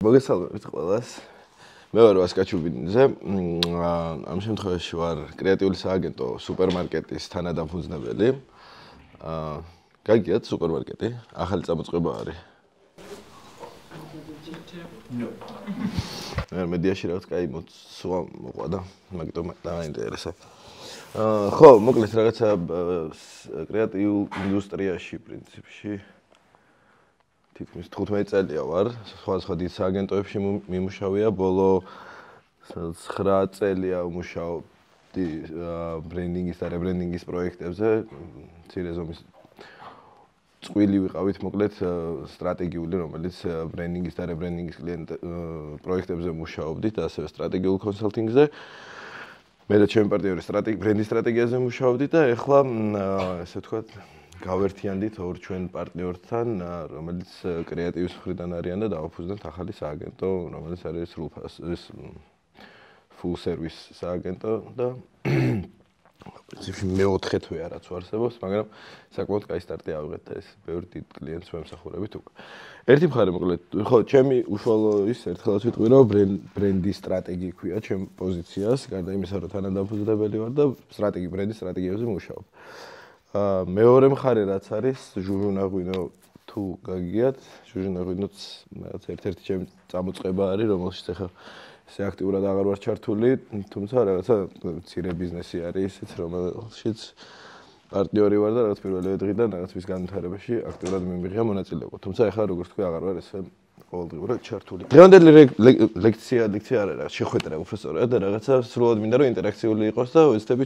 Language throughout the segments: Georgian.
მოგესალმებით ყველას. მე ვარ ვასკა ჩუბინიძე. ამ შემთხვევაში ვარ კრეატიული სააგენტო სუპერმარკეტის თანადამფუძნებელი. გაგიათ სუპერმარკეტი, ახალი წამოწყება არის. მედიაში რაღაც კაი მოცვა მოყვა და მაგიტომ დაინტერესა. ხო, მოკლედ რაღაცა კრეატიულ ინდუსტრიაში პრინციპში თითქმის 15 წელია ვარ, სხვა დიდ სააგენტოებში მიმუშავია, ბოლო 9 წელია ვმუშაობ ბრენდინგის და რებრენდინგის პროექტებზე, მცირე ზომის წყვილი ვიყავით, მოკლედ სტრატეგიული, რომელიც ბრენდინგის და რებრენდინგის პროექტებზე მუშაობდით, ასევე სტრატეგიულ კონსალტინგზე. მე და ჩემი პარტნიორი ბრენდის სტრატეგიაზე მუშაობდით და ეხლა ესე ვთქვათ გავერთიანდით ორ ჩვენ პარტნიორთან, რომელიც კრეატივის მხრიდან არიან და დავაფუძნეთ ახალი სააგენტო, რომელიც არის full service სააგენტო და პრინციპში მეოთხე თვე არაც ვარსებობს, მაგრამ საკმაოდ კაი სტარტი ავიღეთ და ეს ბევრი დიდ კლიენტს ვემსახურებით უკვე. ერთი მხარე მოკლედ, ხო, ჩემი უშუალო ის ერთხელაც ვიტყვი, რომ ბრენდის სტრატეგი ქვია ჩემ პოზიციას, გარდა იმისა, რომ თანადამფუძნებელი ვარ და ბრენდის სტრატეგიებზე მუშაობ. მეორე მხარე რაც არის ჟურნაღვინო თუ გაგიათ, ჟურნაღვინოც რაღაც ერთ-ერთი ჩემი წამოწყება არის, რომელშიც ახლა ესე აქტიურად აღარ ვარ ჩართული, თუმცა რაღაცა მცირე ბიზნესი არის ისიც, რომელშიც პარტნიორი ვარ და რაღაც პირველივე დღიდან რაღაც მის განვითარებაში აქტიურად მიმიღია მონაწილეობა. თუმცა ახლა როგორც თქვი, აღარ ვარ ესე ყოველდღიურად ჩართული. დღევანდელი ლექცია არ არის, შეხვედრა უფრო სწორად და რაღაცა სრულად მინდა რომ ინტერაქციული იყოს და ვეცდები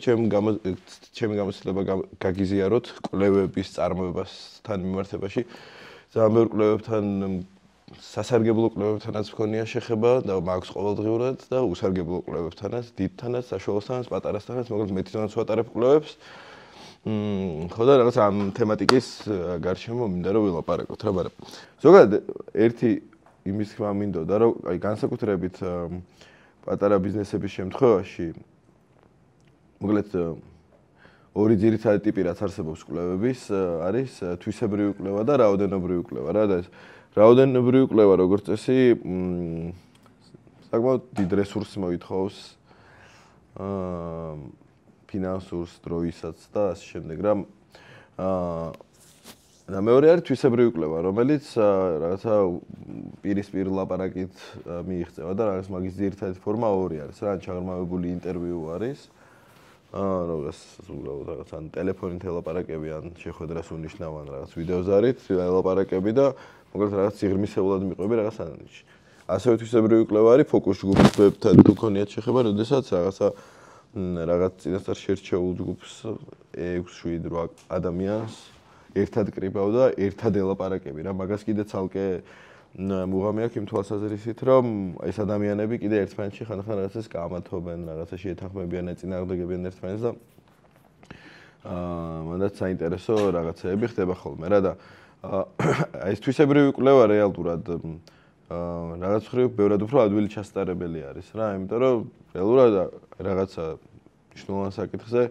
ჩემი გამოცდილება გაგიზიაროთ კვლევების წარმოებასთან მიმართებაში. ძალიან ბევრ კვლევებთან სასარგებლო კვლევებთანაც მქონია შეხება და მაქვს ყოველდღიურად და უსარგებლო კვლევებთანაც, დიდთანაც, საშუალოსთანაც, პატარასთანაც, მოკლედ მეტითანაც ვატარებ კვლევებს. ხო და რაღაც ამ თემატიკის გარშემო მინდა რომ ვილაპარაკოთ რა, მაგრამ ზოგადად ერთი იმის თქმა მინდოდა რომ აი განსაკუთრებით პატარა ბიზნესების შემთხვევაში მოკლედ ორი ძირითადი ტიპი რაც არსებობს კვლევების არის თვისებრივი კვლევა და რაოდენობრივი კვლევა რა და ეს რაოდენობრივი კვლევა როგორც წესი საკმაოდ დიდ რესურსს მოითხოვს ფინანსურს, დროისაც და ასე შემდეგ რა. და მეორე არის თვისებრივი კვლევა, რომელიც რაღაცა პირისპირ ლაპარაკით მიიღწევა და რაღაც მაგის ძირითადი ფორმა ორი არის. რა ჩაღრმავებული ინტერვიუ არის. რაღაც უბრალოდ რაღაც ან ტელეფონით ელაპარაკები, ან შეხვედრას უნიშნავ, ან რაღაც ვიდეოზარით ელაპარაკები და მოკლედ რაღაც სიღრმისეულად მიყვები რაღაც ანალიზში. ასევე თვისებრივი კვლევა არის ფოკუს ჯგუფებთან თუ ქონიათ შეხება, როდესაც რაღაც წინასწარ შერჩეულ ჯგუფს 6-7-8 ადამიანს ერთად კრიბავ და ერთად ელაპარაკები რა. მაგას კიდე ცალკე მუღამი აქვს იმ თვალსაზრისით, რომ ეს ადამიანები კიდე ერთმანეთში ხანდახან რაღაცას გამათობენ, რაღაცაში ეთანხმებიან, ეწინააღმდეგებიან ერთმანეთს და მანდაც საინტერესო რაღაცეები ხდება ხოლმე რა და ეს თვისებრივი კვლევა რეალურად რაღაც ხრივ ბევრად უფრო ადვილი ჩასტარებელი არის რა, იმიტომ რომ რეალურად რაღაცა მნიშვნელოვან საკითხზე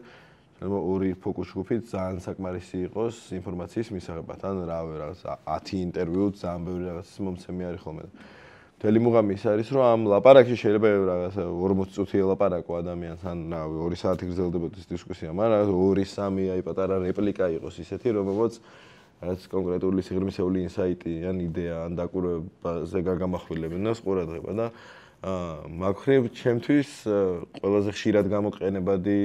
შეიძლება ორი ფოკუს ჯგუფით ძალიან საკმარისი იყოს ინფორმაციის მისაღებად. ან რაღაც 10 ინტერვიუ ძალიან ბევრი რაღაცის მომცემი არის ხოლმე. მთელი მუღამი ის არის, რომ ამ ლაპარაკში შეიძლება რაღაცა 40 წუთი ელაპარაკო ადამიანს, ან 2 საათი გრძელდებოდეს დისკუსია, მაგრამ 2-3 აი პატარა რეპლიკა იყოს ისეთი, რომელსაც რაც კონკრეტული სიღრმისეული ინსაიტი ან იდეა ან დაკვირვებაზე გაგამახვილებინოს ყურადღება და მაგხრივ ჩემთვის ყველაზე ხშირად გამოყენებადი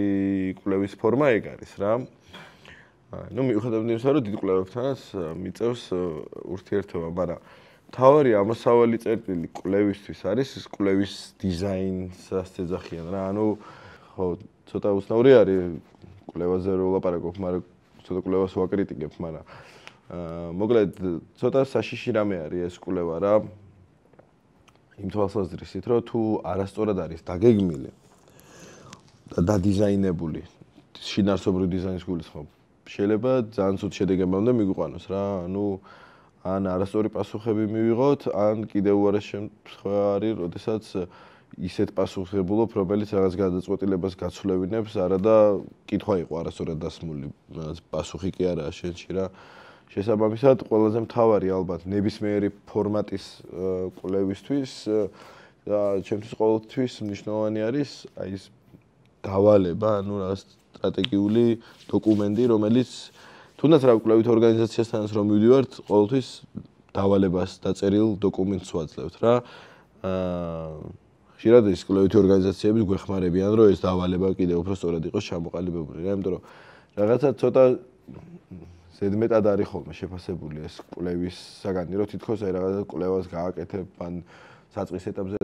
კვლევის ფორმა ეგ არის რა. ნუ მიუხედავად იმისა, რომ დიდ კვლევებთანაც მიწევს ურთიერთობა, მაგრამ მთავარი ამოსავალი წერტილი კვლევისთვის არის ის კვლევის დიზაინსაც ეძახიან რა. ანუ ხო, ცოტა უცნაური არის კვლევაზე რომ ვლაპარაკობ, მაგრამ ცოტა კვლევას ვაკრიტიკებ, მაგრამ მოკლედ ცოტა საშიში რამე არის ეს კვლევა რა. იმ თვალსაზრისით, რომ თუ არასწორად არის დაგეგმილი და დადიზაინებული შინაარსობრივ დიზაინის გულისხმობ, შეიძლება ძალიან ცუდ შედეგებამდე მიგვიყვანოს რა. ანუ ან არასწორი პასუხები მივიღოთ, ან კიდევ უარეს შემთხვევა არის, როდესაც ისეთ პასუხებულობ, რომელიც რაღაც გადაწყვეტილებას გაცვლევინებს, არა და კითხვა იყო არასწორად დასმული, პასუხი კი არაა შენში რა. შესაბამისად, ყველაზე მთავარი ალბათ ნებისმიერი ფორმატის კვლევისთვის და ჩემთვის ყოველთვის მნიშვნელოვანი არის აი ეს დავალება, ანუ რაღაც სტრატეგიული დოკუმენტი, რომელიც თუნდაც რა კვლევით ორგანიზაციასთანაც რომ მივდივართ, ყოველთვის დავალებას დაწერილ დოკუმენტს ვაძლევთ რა. ხშირად ეს კვლევითი ორგანიზაციები გვეხმარებიან, რომ ეს დავალება კიდევ უფრო სწორად იყოს ჩამოყალიბებული რა, იმიტომ რომ რაღაცა ცოტა ზედმეტად არის ხოლმე შეფასებული ეს კვლევის საგანი, რომ თითქოს აი რაღაცა კვლევას გააკეთებ, ან საწყის ეტაპზე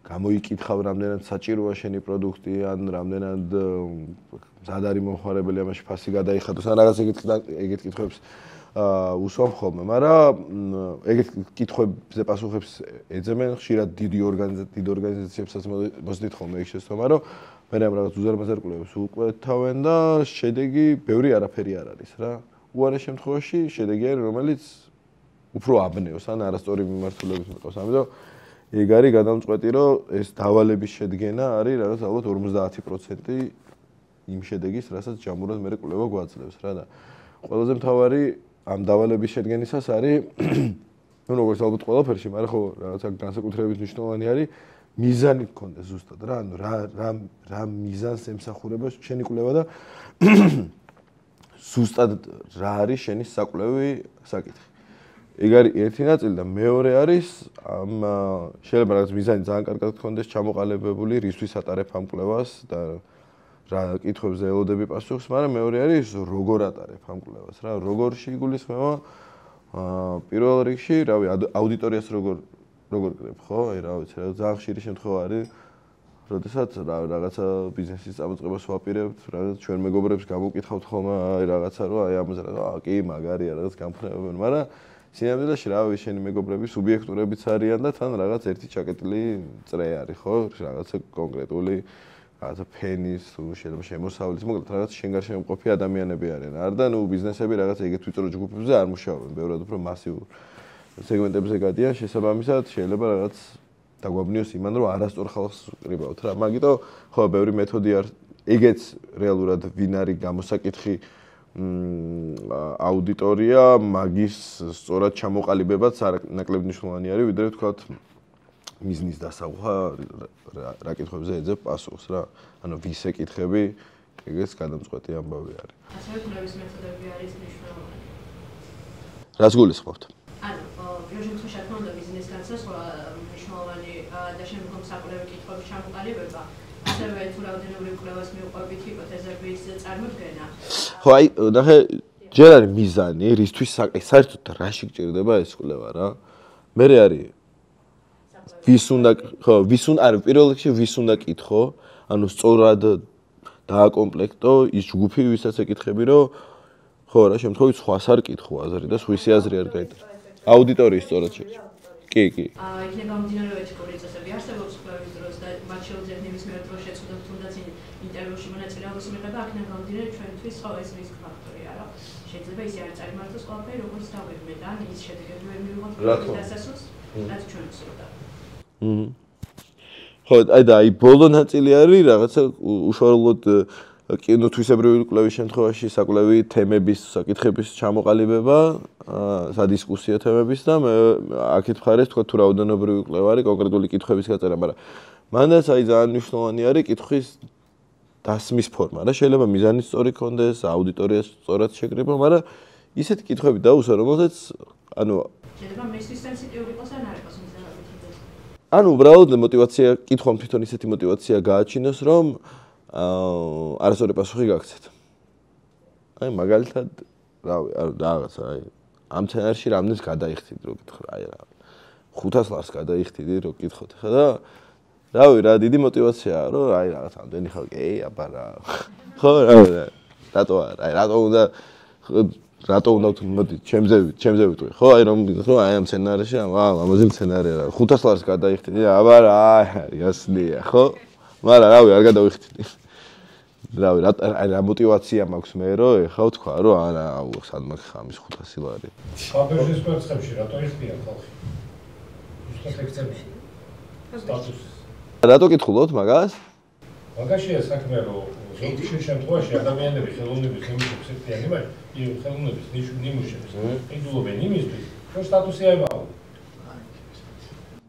გამოიკითხავ, რამდენად საჭიროა შენი პროდუქტი, ან რამდენად მზად არის მომხმარებელი ამაში ფასი გადაიხადოს, ან რაღაც ეგეთ კითხვებს უსვამ ხოლმე, მაგრამ ეგეთ კითხვებზე პასუხებს ეძებენ ხშირად დიდ ორგანიზაციებსაც მოსდით ხოლმე ეგ შეცდომა, რომ მე რაღაც უზარმაზარ კვლევებს უკეთავენ და შედეგი ბევრი არაფერი არ არის რა. უარეს შემთხვევაში შედეგი არის, რომელიც უფრო აბნეოს, ან არასწორი მიმართულებით მიყავს. ამიტომ ეგ არის გადამწყვეტი, რომ ეს დავალების შედგენა არის რაღაც ალბათ 50% იმ შედეგის, რასაც ჯამურად მე კვლევა გვაძლევს რა და ყველაზე მთავარი ამ დავალების შედგენისას არის ну როგორც ალბათ ყველაფერში, მაგრამ ხო რაღაცა განსაკუთრებით მნიშვნელოვანი არის მიზანი გქონდეს ზუსტად რა, ანუ რა მიზანს ემსახურება შენი კვლევა და ზუსტად რა არის შენი საკვლევი საკითხი. ეგ არის ერთი ნაწილი და მეორე არის ამ შეიძლება რაღაც მიზანი ძალიან კარგად გქონდეს ჩამოყალიბებული, რისთვის ატარებ ამ კვლევას და რა კითხვებზე ელოდები პასუხს, მაგრამ მეორე არის როგორ ატარებ ამ კვლევას რა, როგორ შეიგულისხმება პირველ რიგში, რავი, აუდიტორიას როგორ კრებ, ხო? აი რა ვიცი, ძალიან ხშირი შემთხვევა არის, როდესაც რაღაცა ბიზნესის წამოწყებას ვაპირებთ, რაღაც ჩვენ მეგობრებს გამოვკითხავთ ხოლმე აი რაღაცა, რომ აი ამაზე კი მაგარია რაღაც გამფრთხილებენ, მაგრამ სინამდვილეში რავი, შენი მეგობრები სუბიექტურებიც არიან და თან რაღაც ერთი ჩაკეტილი წრე არის, ხო? რაღაცა კონკრეტული რაღაცა ფენის, შეიძლება შემოსავლის, მოკლედ რაღაც შენ გარშემო მყოფი ადამიანები არიან. არ და ნუ ბიზნესები რაღაც ეგეთ ვიწრო ჯგუფებზე არ მუშაობენ, ბევრად უფრო მასიურ სეგმენტებზე გადიან, შესაბამისად შეიძლება რაღაც დაგვაბნიოს იმან, რომ არასწორ ხალხს ვკრიბავთ რა. მაგიტო ხო, ბევრი მეთოდი არის, ეგეც რეალურად ვინ არის გამოსაკითხი აუდიტორია, მაგის სწორად ჩამოყალიბებაც ნაკლებ მნიშვნელოვანი არის, ვიდრე ვთქვათ მიზნის დასაღვა რა კითხვებზე ეძებ პასუხს რა. ანუ ვის ეკითხები, ეგეც გადამწყვეტი ამბავი არის. ასევე კვლევის მეთოდები არის მნიშვნელოვანი. რას გულისხმობთ? ანუ პირველ შემთხვევაში რა თქმა უნდა ბიზნესგანაც მნიშვნელოვანი და შემდგომ საკვლევი კითხვების ჩამოყალიბება, ასევე თუ რაოდენობით კვლევას მიუყვებით ჰიპოთეზების წარმოდგენა. ხო, აი, ნახე, ჯერ არის მიზანი, რისთვის საერთოდ რაში გჭირდება ეს კვლევა რა. მერე არის ვის უნდა, ხო, პირველ რიგში ვის უნდა კითხო, ანუ სწორად დააკომპლექტო ის ჯგუფი, ვისაც ეკითხები, რომ ხო, რა შემთხვევით სხვას არ კითხო აზრი და სხვისი აზრი არ გაიტანა. აუდიტორიის სწორად შეჭრა. კი. იქნება მომდინარეო ეთიკური წესები არსებობს კვლევის დროს და მათ შეუძლიათ ნებისმიერ დროს შეცდომით თუნდაც ინტერვიუში მონაწილეობის მიღება, აქედან გამომდინარე ჩვენთვის ხო ეს რისკ ფაქტორია, რომ შეიძლება ისე არ წარმართოს ყველაფერი, როგორც დავებმეთ, ან ის შედეგები ვერ მივიღოთ კვლევის დასასრულს, რაც ჩვენ ვსურდა. ხო, აი ბოლო ნაწილი არის რაღაცა უშუალოდ კინოთვისებრივი კვლევის შემთხვევაში საკვლევი თემების, საკითხების ჩამოყალიბება, სადისკუსიო თემების და აქეთ მხარეს თქვა თუ რაოდენობრივი კვლევა არის კონკრეტული კითხვების გაწერა, მაგრამ მანდაც აი ძალიან მნიშვნელოვანი არის კითხვის დასმის ფორმა რა. შეიძლება მიზანი სწორი ქონდეს, აუდიტორიას სწორად შეკრიბო, მაგრამ ისეთი კითხვები დაუსვა, რომელზეც ანუ შეიძლება მისთვის სენსიტიური იყოს ან არ იყოს მიზანობით. ანუ უბრალოდ мотиваცია კითხვამ თვითონ ისეთი мотиваცია გააჩინოს, რომ არასწორი პასუხი გაგცეთ. აი მაგალითად, რავი, რაღაცა აი ამ სცენარში რამდენს გადაიხდით რო გითხრა, აი რა 500 ლარს გადაიხდით რო გითხოთ ხა და რავი, რა დიდი мотиваციაა, რომ აი რაღაც ამდენი ხალხი, აბა რა. ხო, რატო არა, აი რატო უნდა მოდი ჩემზე ვიტყვი, ხო, აი რომ გითხრა, აი ამ სცენარში, ამაზე სცენარია რა 500 ლარს გადაიხდით, აბა რა, იასნია, ხო? მაგრამ რავი, არ გადავიხდით. რავი, რა мотиваცია მაქვს მე, რომ ეხლა ვთქვა, რომ არა, სად მაქვს ხამის 500 ლარი. შაბეჟის კვერცხებში რატო იხდია ხალხი? ზუსტად ექცევი. სტატუსი. რატო კითხულობთ მაგას? მაგაშია საქმე, რომ ზოგიერთ შემთხვევაში ადამიანები ხელოვნების ნიმუშებს ეკეთებიან, ხელოვნების ნიმუშებს იდულობენ იმისთვის, რომ სტატუსი აიმაღლონ.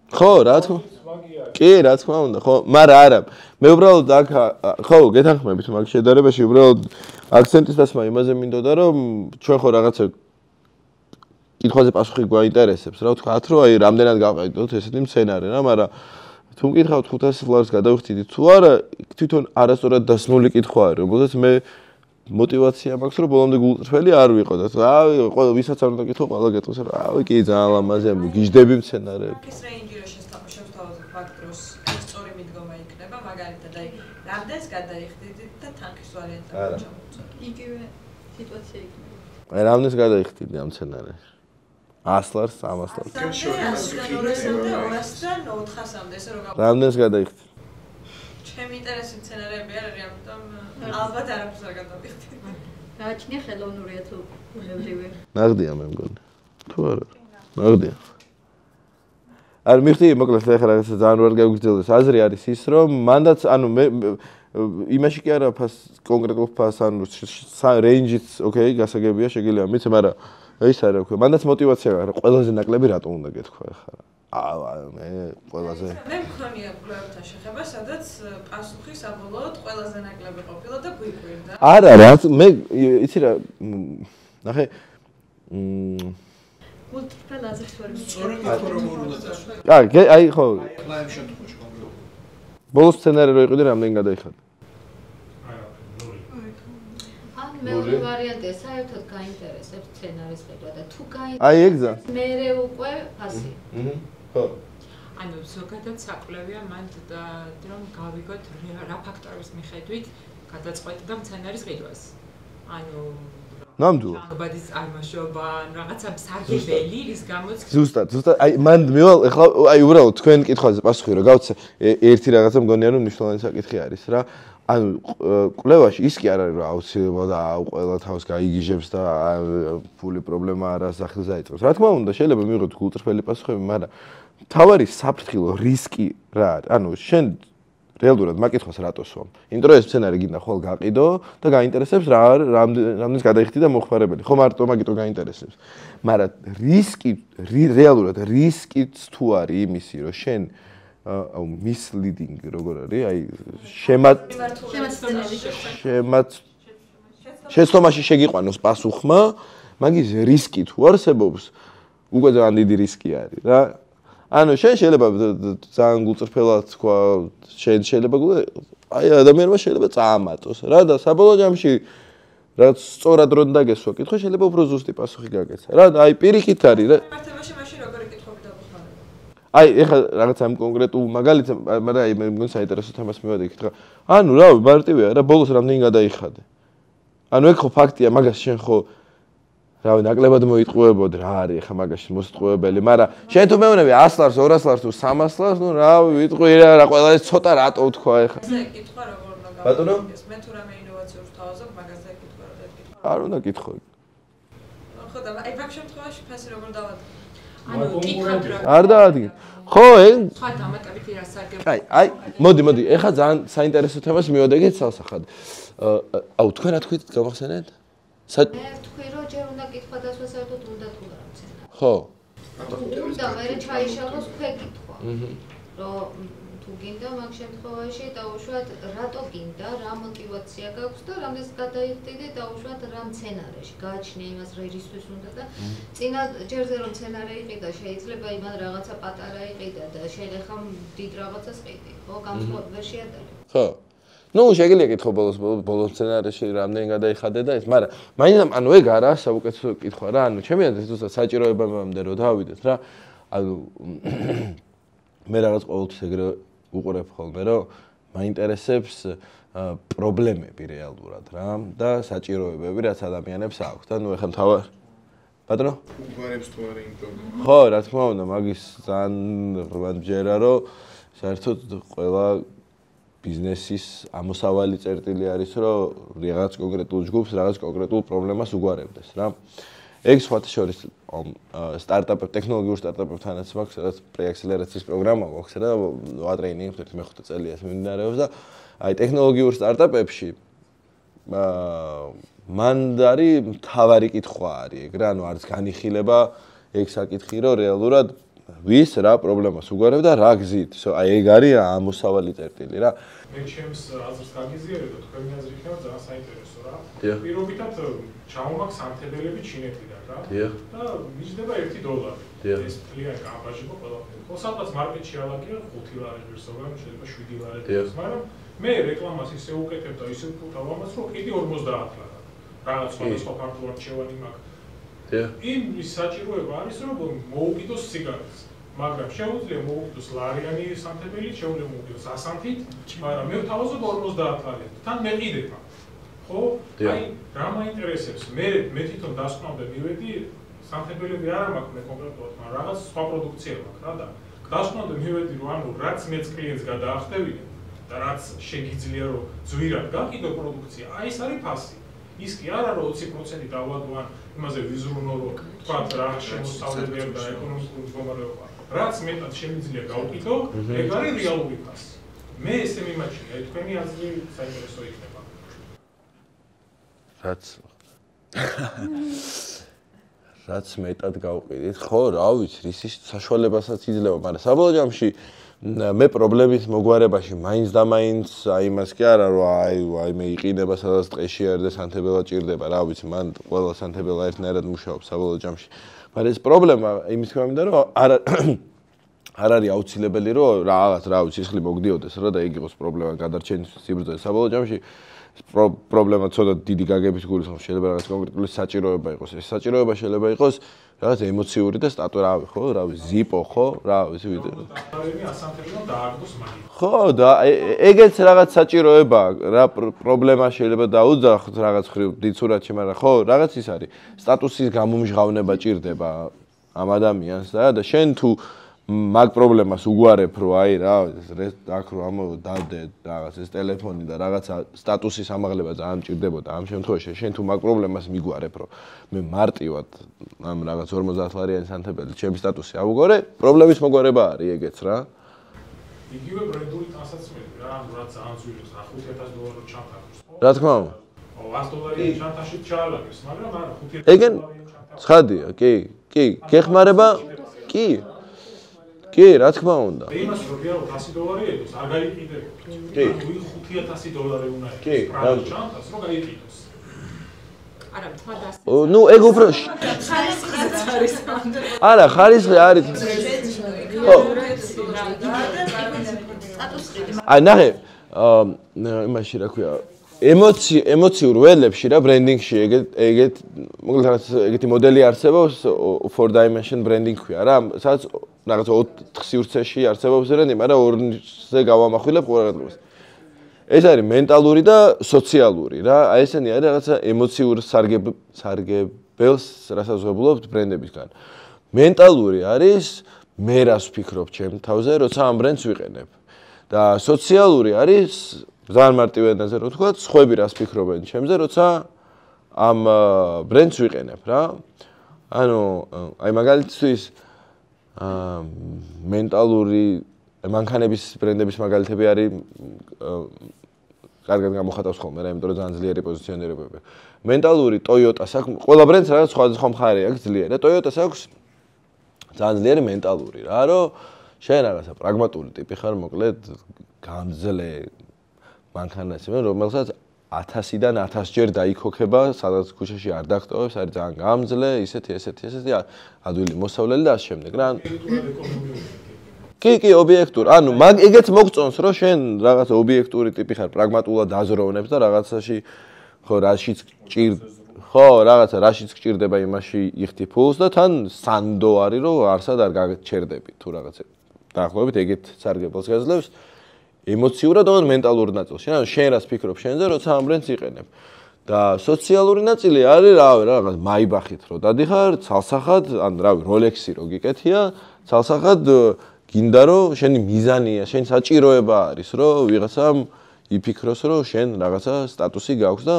ხო, რა თქმა უნდა. კი, რა თქმა უნდა, ხო, მაგრამ არა. მე უბრალოდ აქ ხო, გეთანხმებით მაგ შედარებაში, უბრალოდ აქცენტის დასმა იმაზე მინდოდა, რომ ჩვენ ხო რაღაცა კითხვაზე პასუხი გვაინტერესებს, რა ვთქვათ, რომ აი რამდენად გავყიდოთ ესეთი მცენარე რა, მაგრამ თუ მკითხავთ 500 ლარს გადავიხდით თუ არა, თვითონ არასწორად დასმული კითხვაა, რომელზეც მე мотивация მაქვს, რომ ბოლომდე გულწრფელი არ ვიყო და რა, ვისაც არ უნდა კითხო, ყველა გეტყვის, რა, აი კი ძალიან ლამაზია, გიждები მცენარეები. ის რეინჯი რო შევთავაზოთ ფაქტს, ეს სწორი მიდგომა იქნება, მაგალითად, აი, რამდენს გადაიხდით და თანხის ვარიანტი ჩამოვწერ. იგივე სიტუაცია იქნება. აი, რამდენს გადაიხდით ამ მცენარეს? 100 ლარს, 300 ლარს. 200-დან 400-მდე, ესე რომ რამდენს გადაიხდით? ჩემი ინტერესი მცენარეები არ არის, ამიტომ ალბათ არაფერს არ გადავიხდი. გააჩნია ხელოვნურია თუ ბუნებრივი. ნაღდია მე მგონი. თუ არა. ნაღდია. არ მიხდი, მოკლედ ახლა რაღაცა ძალიან ვერ გაგვიგრძელდეს. აზრი არის ის, რომ მანდაც, ანუ მე იმაში კი არა კონკრეტულ ფას, ანუ რეინჯიც, ოკეი, გასაგებია, შეგიძლია მიც, მაგრამ ის არა ვქო. მანდაც мотивация არა, ყველაზე ნაკლები რატო უნდა გეთქვა ახლა. მე ყველაზე მე მქონია კვლევებთან შეხება, სადაც პასუხი საბოლოოდ ყველაზე ნაკლები ყოფილა და გვიკვირდა. არა, რა, მე იცი რა, ნახე, გულწრფელ აზრს ვერ სწორედ იქ რომ უნდა წასვლა. აი ხო, ახლა ამ შემთხვევაში კონკრეტულად. ბოლოს სცენარი რო იყიდე, რამდენი გადაიხადა? მეორე ვარიანტია საერთოდ გაინტერესებს სცენარის ხედვა და თუ აი ეგზა. მერე უკვე ფასი. ხო. ანუ ზოგადად საკვლევია მანდ რომ გავიგოთ რა ფაქტორების მიხედვით გადაწყვეტდა მცენარის ყიდვას. ანუ ნამდვილად. ბადის წარმოშობა, რაღაცა სარგებელი, რის გამოც ზუსტად, აი მან მივალ, ახლა აი უბრალოდ თქვენ კითხვაზე პასუხი რა გავცე, ერთი რაღაცა მგონია რომ მნიშვნელოვანი საკითხი არის რა. ანუ კვლევაში ის კი არ არის რომ აუცილებლად და ყველა თავს გაიგიჟებს და ფული პრობლემა არა სახილს აიწევს. რა თქმა უნდა, შეიძლება მივიღოთ გულწრფელი პასუხები, მაგრამ თავარი საფრთხილო რისკი რა არის? ანუ შენ რეალურად მაკითხავს რატო სვამ? იმიტომ რომ ეს სცენარი გინდა ხოლ გაყიდო და გაინტერესებს რა რამდენს გადაიხდი და მოხმარებელი. ხო მარტო მაგითო გაინტერესებს. მაგრამ რისკი რეალურად რისკიც თუ არის იმისი რომ შენ აუ misleading როგორ არის? აი შეცდომაში შეგიყვანოს პასუხმა, მაგის რისკი თუ არსებობს, უკვე ძალიან დიდი რისკი არის რა. ანუ შენ შეიძლება ძალიან გულწრფელად თქვა, შენ შეიძლება აი ადამიანმა შეიძლება წაამატოს რა და საბოლოო ჯამში რაც სწორად რომ დაგესვა კითხვა, შეიძლება უფრო ზუსტი პასუხი გაგეცა რა და აი პირიქით არის რა. მართებაში მაშინ როგორი კითხვები დაგვეხმარება? აი ეხლა რაღაცა ამ კონკრეტულ მაგალითად, მაგრამ აი მე მგონი საინტერესო თემას მივადი კითხვა. ანუ რა მარტივია რა ბოლოს რამდენი გადაიხადე. ანუ ეგ ხო ფაქტია, მაგას შენ ხო რავი ნაკლებად მოიტყუებოდ რა არის ახლა მაგაში მოსტყუებელი, მაგრამ შენ თუ მეუბნები 100 ლარს, 200 ლარს თუ 300 ლარს, ნუ რავი ვიტყვი რა ყველა ეს ცოტა რატო ვთქვა ახლა. ეს კითხვა როგორ უნდა ბატონო? მე თუ რამე ინოვაციურს თავაზობ, მაგაზე კითხვა რა კითხვა. არ უნდა კითხო. ხო და აი მაგ შემთხვევაში ფასი როგორ დავადგინე? ანუ კითხავთ რა. არ დაადგინე. ხო, სხვა დამატებითი რა სარგებელი. აი, მოდი, ეხლა ძალიან საინტერესო თემას მივადგეთ სასახად. აუ თქვენ რა თქვით გამახსენეთ? მე ვთქვი რომ ჯერ უნდა კითხვა დასვა საერთოდ უნდა თუ რა მცენარე. ხო. უნდა მე ჩაიშალოს ქვეკითხვა. რომ თუ გინდა მაგ შემთხვევაში დაუშვათ რატო გინდა, რა мотивация გაქვს და რამდენს გადაიხდით და დაუშვათ რა მცენარეში გააჩნია იმას რისთვის უნდა და წინა ჯერზე რომ მცენარე იყიდა შეიძლება იმან რაღაცა პატარა იყიდა და შენ ახლა დიდ რაღაცას ყიდი, ხო, განსხვავება ვერ შეადარებ. ხო. ნუ შეგიძლია კითხო ბოლოს სცენარში რამდენი გადაიხადე და ეს, მაგრამ მაინც ანუ ეგ არა საუკეთესო კითხვა რა, ანუ ჩემი აზრით ზუსტად საჭიროებამდე რომ დავიდეთ რა. ანუ მე რაღაც ყოველთვის ეგრე უყურებ ხოლმე რომ მაინტერესებს პრობლემები რეალურად რა და საჭიროებები რაც ადამიანებს აქვს და ნუ ეხლა თავარ ბატონო უგვარებს თუ არა იმ პრობლემა. ხო, რა თქმა უნდა, მაგის ძალიან მჯერა რომ საერთოდ ყველა ბიზნესის ამოსავალი წერტილი არის რომ რაღაც კონკრეტულ ჯგუფს, რაღაც კონკრეტულ პრობლემას უგვარებდეს რა. ეგ სხვათა შორის სტარტაპ ტექნოლოგიურ სტარტაპებთანაც მაქვს რაღაც პრეაქსელერაციის პროგრამა მაქვს და ვატრეინინგი ხდით მე-5 წელია ეს მიმდინარეობს და აი ტექნოლოგიურ სტარტაპებში მან არის მთავარი კითხვა არის ეგ რა ანუ არის განიხილება ეგ საკითხი რომ რეალურად ვის რა პრობლემას უგვარებ და რა გზით აი ეგ არის ამოსავალი წერტილი რა მე ჩემს აზრს გაგიზიარებ და თქვენი აზრი იქნება ძალიან საინტერესო რა პირობითად ჩამოვაქ სამთებელები ჩინეთიდან რა და მიჯდება $1 ეს ძალიან გამბაჟება ყველაფერი ხო სადღაც მარკეტში ალაგია 5 ლარი ვერსოგან შეიძლება 7 ლარი იყოს მაგრამ მე რეკლამას ისე უკეთებ და ისე ვფუთავ ამას რომ კიდე 50 ლარი რაღაც სხვადასხვა ფაქტუარ რჩევანი მაქვს იმ საჭიროება არის რომ მოუკიდოს სიგარეტს მაგრამ შეუძლია მოუკიდოს ლარიანი სამთებელი შეუძლია მოუკიდოს 100-ით მაგრამ მე ვთავაზობ 50 ლარი თან მეყიდება ხო აი რა მაინტერესებს მე თვითონ დასკვნამდე მივედი სამთებელები არ მაქვს მე კონკრეტულად მაგრამ რაღაც სხვა პროდუქცია მაქვს რა და დასკვნამდე მივედი რომ ანუ რაც მეც კლიენტს გადაახტევინე და რაც შეგიძლია რომ ძვირად გაყიდო პროდუქცია აი ეს არის ფასი ის კი არა რომ 20% დავადო ან იმაზე ვიზრუნო რომ თქვა რა შემოსავლებია და ეკონომიკური მდგომარეობა რაც მეტად შემიძლია გავყიდო ეგ არის რეალური ფასი მე ესე მიმაჩნია აი თქვენი აზრი საინტერესო იქნება რაც მეტად გავყიდით ხო რა ვიცი რის საშუალებასაც იძლევა მაგრამ საბოლოო ჯამში მე პრობლემის მოგვარებაში მაინც და მაინც აი იმას კი არა რომ აი მე იყინება სადაც ტყეში არის და სანთებელა ჭირდება რა ვიცი მან ყველა სანთებელა ერთნაირად მუშაობს საბოლოო ჯამში მაგრამ ეს პრობლემა იმის თქმა მინდა რომ არ არის აუცილებელი რომ რაღაც რა ვიცი სისხლი მოგდიოდეს რა და ეგ იყოს პრობლემა გადარჩენის სიბრძოლე საბოლოო ჯამში პრობლემა ცოტა დიდი გაგების გულისხმობს შეიძლება რაღაც კონკრეტული საჭიროება იყოს ეს საჭიროება შეიძლება იყოს რაღაც ემოციური და სტატურავი ხო რა ვიცი ზიპო ხო რა ვიცი ხო და ეგეც რაღაც საჭიროება რა პრობლემა შეიძლება დაუძახოთ რაღაც ხრივ დიდ სურათში მაგრამ ხო რაღაც ის არის სტატუსის გამომჟღავნება ჭირდება ამ ადამიანს და შენ თუ მაგ პრობლემას უგვარებ რომ აი რა აქ რომ ამოდადე რაღაც ეს ტელეფონი და რაღაცა სტატუსის ამაღლება ძალიან მჭირდებოდა ამ შემთხვევაში შენ თუ მაგ პრობლემას მიგვარებ რომ მე მარტივად ამ რაღაც 50 ლარიანი სანთებელი ჩემი სტატუსი ავუგორე პრობლემის მოგვარება არის ეგეც რა იგივე ბრენდული ტანსაცმელი რა ანუ რა ძალიან ძვირს $5000 ჩანთავს ხო რა თქმა უნდა $100 ჩანთაში ჩაალაგეს მაგრამ არა $5000 ეგენ ცხადია კი გეხმარება კი კი, რა თქმა უნდა. იმას რომ რეალურად $100 ეკოს, არ გაიყიდებოდა. კი. $500 უნდა იყოს. კი, ჩანთას რომ გაიყიდოს. არა, თქვა და ნუ ეგ უფრო არა, ხარისხი არის. ხო. აი, ნახე, იმაში რა ქვია, ემოციურ ველებში რა ბრენდინგში ეგეთ მოკლედ ეგეთი მოდელი არსებობს 4 dimension branding ქვია რა სადაც რაღაც 4 სივრცეში არსებობს ბრენდი მაგრამ ორზე გავამახვილებ ყურადღებას ეს არის მენტალური და სოციალური რა აი ესენი არის რაღაცა ემოციურ სარგებელს რასაც ვღებულობთ ბრენდებისგან მენტალური არის მე რას ვფიქრობ ჩემ თავზე როცა ამ ბრენდს ვიყენებ და სოციალური არის ძალიან მარტივ ენაზე რომ ვთქვა, სხვები რას ფიქრობენ ჩემზე, როცა ამ ბრენდს ვიყენებ რა. ანუ აი მაგალითთვის მენტალური მანქანების ბრენდების მაგალითები არის კარგად გამოხატავს ხოლმე რა, იმიტომ რომ ძალიან ძლიერი პოზიციონირებები. მენტალური Toyota-ს აქვს, ყველა ბრენდს რაღაც სხვადასხვა მხარე აქვს ძლიერი და Toyota-ს აქვს ძალიან ძლიერი მენტალური რა, რომ შენ რაღაცა პრაგმატული ტიპი ხარ, მოკლედ გამძლე მანქანასი, რომელსაც 1000-დან 1000 ჯერ დაიქოქება, სადაც ქუჩაში არ დახტოვებს, არის ძალიან გამძლე, ისეთი ადვილი მოსავლელი და ამ შემდეგ რა. კი, ობიექტური. ანუ მაგ ეგეც მოგწონს, რომ შენ რაღაცა ობიექტური ტიპი ხარ, პრაგმატულად აზროვნებს და რაღაცაში ხო, რაშიც გჭირდება იმაში იხდი ფულს და თან სანდო არის, რომ არსად არ გაჩერდები თუ რაღაცა. დაახლოებით ეგეთ სარგებელს გაძლევს. ემოციურად და მენტალურ ნაწილში. ანუ შენ რას ფიქრობ შენზე, როცა ამ ბრენდს იყენებ. და სოციალური ნაწილი არის რაღაც მაიბახით რო დადიხარ, ცალსახად, ან როლექსი რო გიკეთია, ცალსახად გინდა რომ შენი მიზანია, შენი საჭიროება არის, რომ ვიღაცამ იფიქროს, რომ შენ რაღაცა სტატუსი გაქვს და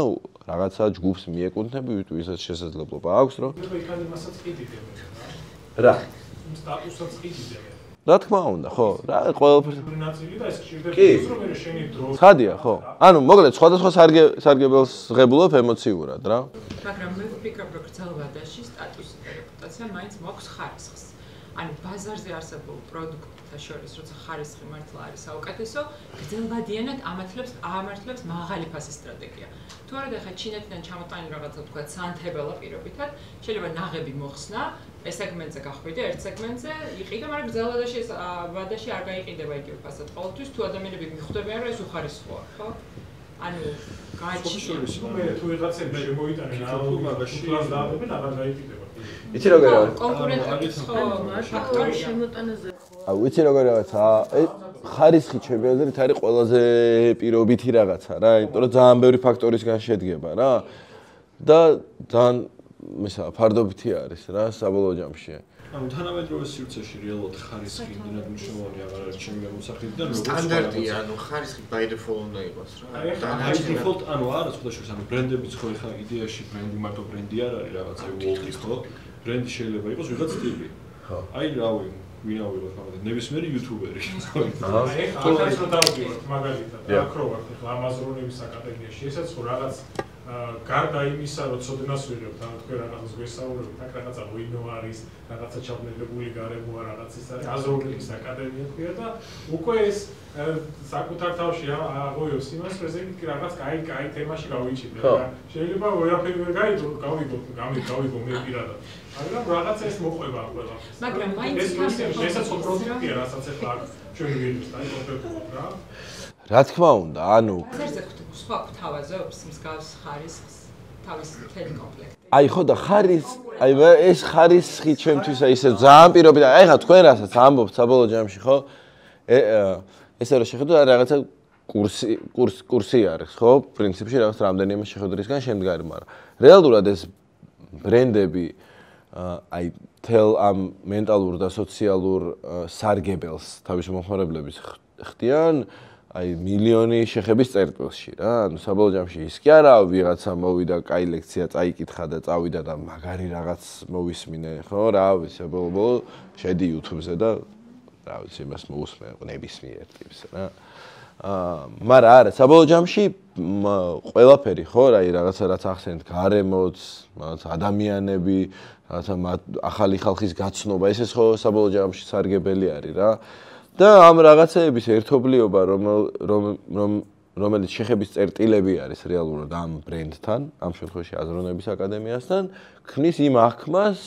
რაღაცა ჯგუფს მიეკუთვნები, ვისაც შესაძლებლობა აქვს, რომ იქან იმასაც ყიდიდებენ რა? სტატუსაც ყიდიდებენ. რა თქმა უნდა, ხო, რა ყველაფერს ნაწილი და ეს ჭირდება რომ მე შენი დრო. ცხადია, ხო. ანუ მოკლედ სხვადასხვა სარგებელს ღებულობ ემოციურად რა. მაგრამ მე ვფიქრობ, რომ გრძელვადაში სტატუსი და რეპუტაცია მაინც მოაქვს ხარისხს. ანუ ბაზარზე არსებულ პროდუქტთა შორის, როცა ხარისხი მართლა არის საუკეთესო, გრძელვადიანად ამართლებს მაღალი ფასის სტრატეგია. თუ არა და ხა ჩინეთიდან ჩამოტანილი რაღაცა თქვა სანთებელა პირობითად, შეიძლება ნაღები მოხსნა, ეს სეგმენტზე გახვიდე, ერთ სეგმენტზე იყიდა, მაგრამ გრძელვადაში ეს ვადაში არ გაიყიდება იგივე ფასად. ყოველთვის თუ ადამიანები მიხვდებიან, რომ ეს უხარისხოა, ხო? ანუ გააჩნია. მე თუ ვიღაცები შემოიტანენ აუგაში ფლას დაავადებით, აღარ გაიყიდება. იცი როგორ არის? კონკურენტების ფაქტორი შემოტანაზე. ვიცი როგორ რაღაცა, ხარისხი ჩემპიონატით არის ყველაზე პირობითი რაღაცა რა, იმიტომ რომ ძალიან ბევრი ფაქტორისგან შედგება რა. და ძალიან ფარდობითი არის რა საბოლოო ჯამში. ანუ თანამედროვე სივრცეში რეალურად ხარისხი იმდენად მნიშვნელოვანი აღარ არის ჩემი გამოსახედით და როგორც სტანდარტია, ანუ ხარისხი by default უნდა იყოს რა. by default ანუ არა სხვადასხვა ანუ ბრენდებიც ხო ეხლა იდეაში ბრენდი მარტო ბრენდი არ არის რაღაცა უოლტის ხო? ბრენდი შეიძლება იყოს ვიღაც სტილი. ხო. აი რავი ვინაუილოთ მაგალითად ნებისმიერი იუთუბერი. აჰა. ახლა რომ დავდივართ მაგალითად აქ რო ვართ ახლა ამაზრონების აკადემიაში, ესაც ხო რაღაც გარდა იმისა, რომ ცოდნას ვიღებთ, ანუ თქვენ რაღაცას გვესაუბრებთ, აქ რაღაცა ვინო არის, რაღაცა ჩაბნელებული გარემოა, რაღაც ის არის, აზროვნების აკადემია ქვია და უკვე ეს საკუთარ თავში აღოიოს იმას, რომ ესე იგი რაღაც კაი თემაში გავიჭიდე. შეიძლება ვერაფერი ვერ გავიგო მე პირადად. მაგრამ რაღაცა ეს მოყვება ყველაფერს. მაგრამ მაინც ესაც ხო პროდუქტია, რასაც ახლა ჩვენ ვიღებთ, აი კონკრეტულად რა. რა თქმა უნდა, ანუ ზერზე სხვა გვთავაზობს მსგავს ხარისხს თავის მთელი კომპლექტი. აი ხო და აი ეს ხარისხი ჩემთვის აი ესე ძალიან პირობითი. აი ხა თქვენ რასაც ამბობთ საბოლოო ჯამში ხო? ესე რომ შეხედოთ რაღაცა კურსი არის ხო? პრინციპში რაღაც რამდენიმე შეხედულისგან შემდგარი, მაგრამ რეალურად ეს ბრენდები აი თელ ამ მენტალურ და სოციალურ სარგებელს თავის მომხმარებლების ხდიან აი მილიონი შეხების წერტილში რა. ანუ საბოლოო ჯამში ის კი არა ვიღაცა მოვიდა, კაი ლექცია წაიკითხა და წავიდა და მაგარი რაღაც მოვისმინე, ხო? რა ვიცი, ბოლო შედი YouTube-ზე და რა ვიცი, იმას მოусმე ნებისმიერ ტიპს რა. მაგრამ არა, საბოლოო ჯამში ყველაფერი ხო, აი რაღაცა რაც ახსენეთ, გარემოც, რაღაც ადამიანები, რაღაცა ახალი ხალხის გაცნობა, ეს ხო საბოლოო ჯამში სარგებელი არის რა. და ამ რაღაცეების ერთობლიობა, რომელიც შეხების წერტილები არის რეალურად ამ ბრენდთან, ამ შემთხვევაში აზროვნების აკადემიასთან, ქმნის იმ აღქმას,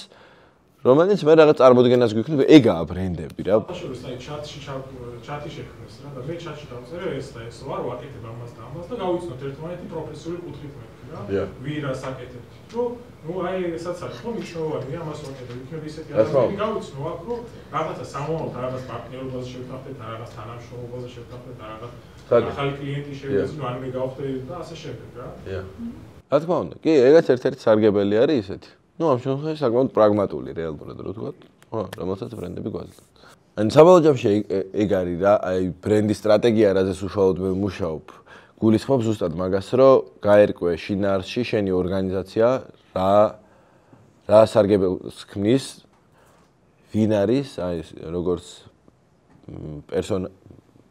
რომელიც მე რაღაც წარმოდგენას გვიქმნება, ეგაა ბრენდები რა. შორის აი ჩატი შექმნეს რა და მე ჩატში დავწერე ეს და ეს ვარ ვაკეთებ ამას და ამას და გავიცნოთ ერთმანეთი პროფესიული კუთხით მეთქი რა. ვირას აკეთებთ. რომ ნუ აი ესაც არის ხო მნიშვნელოვანია ამას ვაკეთებ. იქნებ ისეთი ადამიანი გავიცნო აქ რომ რაღაცა სამომავლოდ რაღაც პარტნიორობაზე შევთანხმდეთ, რაღაც თანამშრომლობაზე შევთანხმდეთ, რაღაც ახალი კლიენტი შევეძინო, ან მე გავხდე და ასე შემდეგ რა. რა თქმა უნდა, კი, ეგაც ერთ-ერთი სარგებელი არის ისეთი. ნუ ამ შემთხვევაში საკმაოდ პრაგმატული რეალურად რო ვთქვათ, ხო, რომელსაც ბრენდები გვაძლევთ. ან საბოლოო ჯამში ეგ არის რა, აი ბრენდის სტრატეგია, რაზეც უშუალოდ მე ვმუშაობ, გულისხმობს ზუსტად მაგას, რომ გაერკვე შინაარსში შენი ორგანიზაცია რა სარგებელს ქმნის, ვინ არის, აი როგორც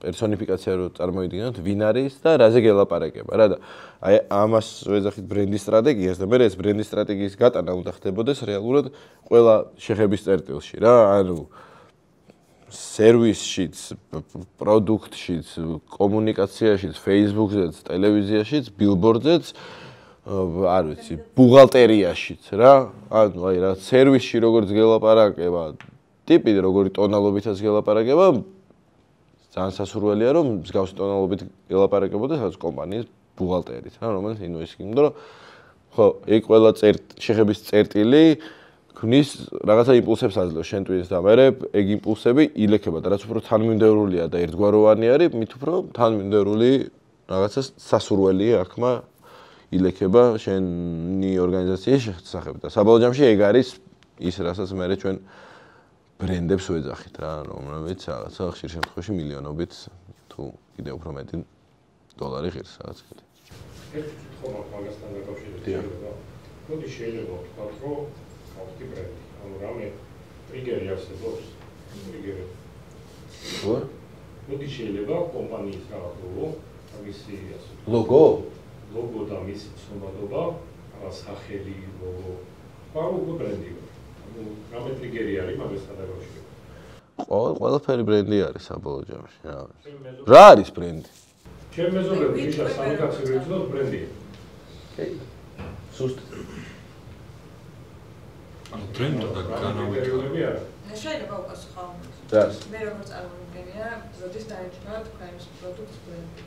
პერსონიფიკაცია რო წარმოიდგინოთ, ვინ არის და რაზე გელაპარაკება რა და აი ამას ვეძახით ბრენდის სტრატეგიას და მე ეს ბრენდის სტრატეგიის გატანა უნდა ხდებოდეს რეალურად ყველა შეხების წერტილში რა, ანუ სერვისშიც, პროდუქტშიც, კომუნიკაციაშიც, Facebook-ზეც, ტელევიზიაშიც, ბილბორდზეც, არ ვიცი, ბუღალტერიაშიც რა, ანუ აი რა სერვისში როგორც გელაპარაკება, ტიპი როგორი ტონალობითაც გელაპარაკება, ძალიან სასურველია რომ მსგავსი ტონალობით გელაპარაკებოდეს რაღაც კომპანიის ბუღალტერით რა, რომელიც ინვესტი, იმიტომ რომ ხო, ეგ ყველა შეხების წერტილი ქმნის რაღაცა იმპულსებს აძლევს შენთვის და მე ეგ იმპულსები ილექება და რაც უფრო თანმიმდევრულია და ერთგვაროვანი არის, მით უფრო თანმიმდევრული რაღაცა სასურველი აღქმა ილექება შენი ორგანიზაციის შესახებ და საბოლოო ჯამში ეგ არის ის, რასაც მე ჩვენ ბრენდებს ვეძახით რა, რომლებიც რაღაცა ხშირ შემთხვევაში მილიონობით თუ კიდევ უფრო მეტი დოლარი ღირს რაღაც კიდე. ერთი კითხვა მაგასთან დაკავშირებით. მოდი შეიძლება ვთქვათ, რომ გავხდი ბრენდი. ანუ რამე ტრიგერი არსებობს? ტრიგერი. ხო? მოდი შეიძლება კომპანიის რაღაც ლოგო, ამისი ასე. ლოგო? ლოგო და მისი ცნობადობა, სახელი, ლოგო. პაულო ბრენდი. ანუ რამე ტრიგერი არის მაგასთან დაკავშირებით. ყველაფერი ბრენდი არის საბოლოო ჯამში. რა არის ბრენდი? ჩემ მეზობლები ვიშა სამი კაცი ვეცდოთ ბრენდია. სუსტ. ანუ ბრენდი და განავითარა. შეიძლება უკასხავ. მე როგორც წარმოგიდგენია, როდის დაიჭირა თქვენს პროდუქტს ბრენდი.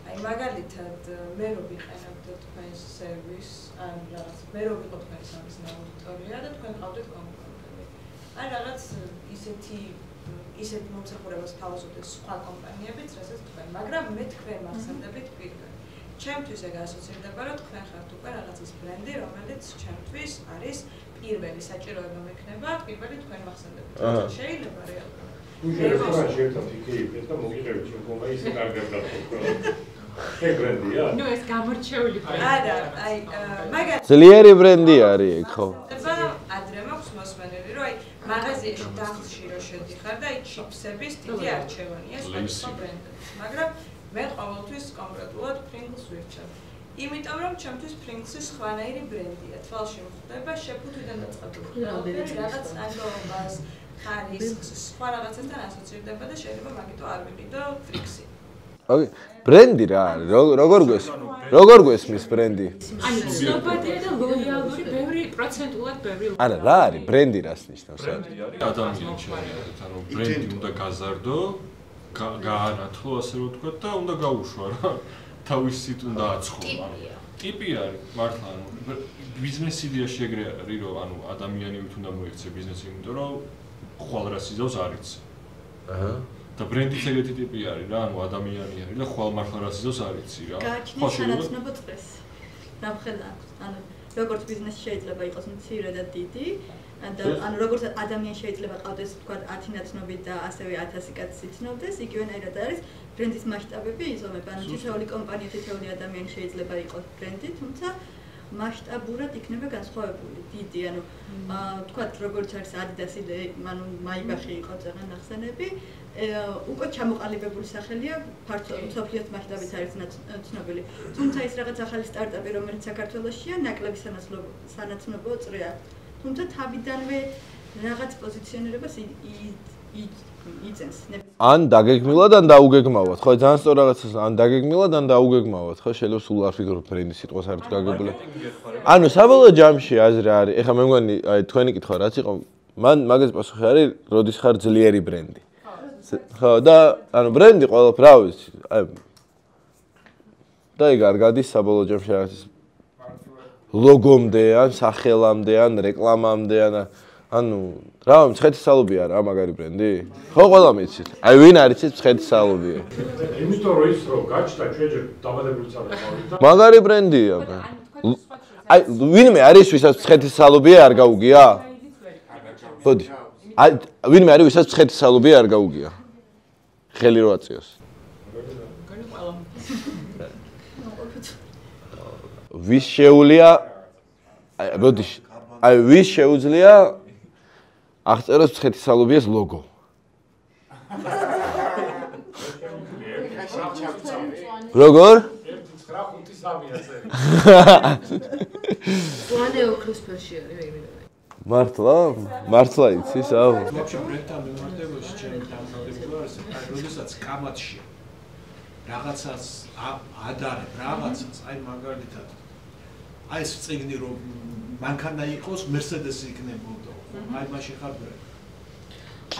აი მაგალითად, მე რო ვიყენებთ თქვენს სერვისს, ან რაღაც მე რო ვიყო თქვენს ამის აუდიტორია და თქვენ ყავდეთ კონკურენტები. აი რაღაც ისეთ მომსახურებას თავაზობთ სხვა კომპანიებიც, რასაც თქვენ, მაგრამ მე თქვენ მახსენდებით პირველ. ჩემთვის ეგ ასოცირდება, რომ თქვენ ხართ უკვე რაღაცის ბრენდი, რომელიც ჩემთვის არის პირველი საჭიროება მექნება, პირველი თქვენ მახსენდებით. შეიძლება რეალურად. შეიძლება ერთად იქით და მოგიყევით ჩემ კომპანიის კარგად გახსოვთ. ეგ ბრენდია? ნუ ეს გამორჩეული ბრენდი. არა, აი მაგალითად ძლიერი ბრენდი არის ეგ, ხო? ადრე მაქვს მოსმენელი, რომ აი მაღაზიაში დახში რო შედიხარ და აი ჩიპსების დიდი არჩევანია სხვა ბრენდების, მაგრამ მე ყოველთვის კონკრეტულად Pringles ვირჩევ. იმიტომ რომ ჩემთვის Pringles-ი სხვანაირი ბრენდია. თვალში მხვდება შეფუთვიდან დაწყებული. რაღაც ანდობას, ხარისხს, სხვა რაღაცასთან ასოცირდება და შეიძლება მაგითო არ ვიყიდო Trix-ი. ოკეი, ბრენდი რა არის? როგორ გვესმის ბრენდი? ანუ ცნობადია და ლოიალური, ბევრი პროცენტულად ბევრი. არა, რა არის ბრენდი რას ნიშნავს? ბრენდი არის ადამიანი შეიძლება, ანუ ბრენდი უნდა გაზარდო, გაანათლო, ასე რომ ვთქვათ და უნდა გაუშვა რა. თავისით უნდა აცხო. ტიპი არის, მართლა, ანუ ბიზნეს იდეაში ეგრე არის, რომ ანუ ადამიანი ვით უნდა მოიქცე ბიზნესი, იმიტომ რომ ხვალ რას იზავს არ იცი. აჰა. და ბრენდიც ეგეთი ტიპი არის რა, ანუ ადამიანი არის და ხვალ მართლა რას იზავს არ იცი რა. გააჩნია სანაცნობო წრეს. ნამხედა აქვს. ანუ როგორც ბიზნესი შეიძლება იყოს მცირე და დიდი, ანუ როგორც ადამიანი შეიძლება ყავდეს თქვა 10 ნაცნობი და ასევე 1000 კაცი ცნობდეს, იგივენაირად არის ბრენდის მასშტაბები იზომება. ანუ თითოეული კომპანია, თითოეული ადამიანი შეიძლება იყოს ბრენდი, თუმცა მასშტაბურად იქნება განსხვავებული. დიდი, ანუ თქვა როგორც არის Adidas-ი, ანუ Maybach-ი იყო წეგან ნახსენები, უკვე ჩამოყალიბებული სახელია, მსოფლიოს მასშტაბით არის ცნობილი. თუმცა ის რაღაც ახალი სტარტაპი, რომელიც საქართველოშია, ნაკლები სანაცნობო წრე აქვს. თუმცა თავიდანვე რაღაც პოზიციონირებას იწენს. ან დაგეგმილად, ან დაუგეგმავად. ხო, ძალიან სწორ რაღაცას, ან დაგეგმილად, ან დაუგეგმავად. ხო, შეიძლება სულ არ ვფიქრობ ბრენდის სიტყვას არ აქვს გაგებული. ანუ საბოლოო ჯამში აზრი არის, ეხლა მე მგონი, აი თქვენი კითხვა რაც იყო, მან მაგას პასუხი არის, როდის ხარ ძლიერი ბრენდი. ხო, და ანუ ბრენდი ყველაფერი, რა ვიცი, აი და ეგ არ გადის საბოლოო ჯამში რაღაცის ლოგომდე, ან სახელამდე, ან რეკლამამდე, ანუ რა, მცხეთისალობი არა მაგარი ბრენდი? ხო, ყველა მიცით. აი ვინ არის ის მცხეთისალობია? იმიტომ რომ ის რომ გაჩნდა ჩვენ ჯერ დამატებული წარდგავით. მაგარი ბრენდია. აი ვინმე არის ვისაც მცხეთისალობია არ გაუგია? ბოდი. აი ვინმე არის ვისაც მცხეთისალობია არ გაუგია? ხელი რო აწიოს. ვის შეუძლია ბოდი. აი ვის შეუძლია აღწეროს მცხეთისალობიას ლოგო. როგორ? 1.953-ია წელი. ვანე ოქროსფერში არის ეგრევე. მართლა იცის, აუ. Вообще ბრენდთან მიმართებაში ჩემი დამოკიდებულება არის, აი როდესაც კამათში რაღაცას ადარებ, რაღაცას, აი მაგალითად აი ეს წიგნი რომ მანქანა იყოს, Mercedes-ი იქნებოდა. აი მაშინ ხარ ბრენდი.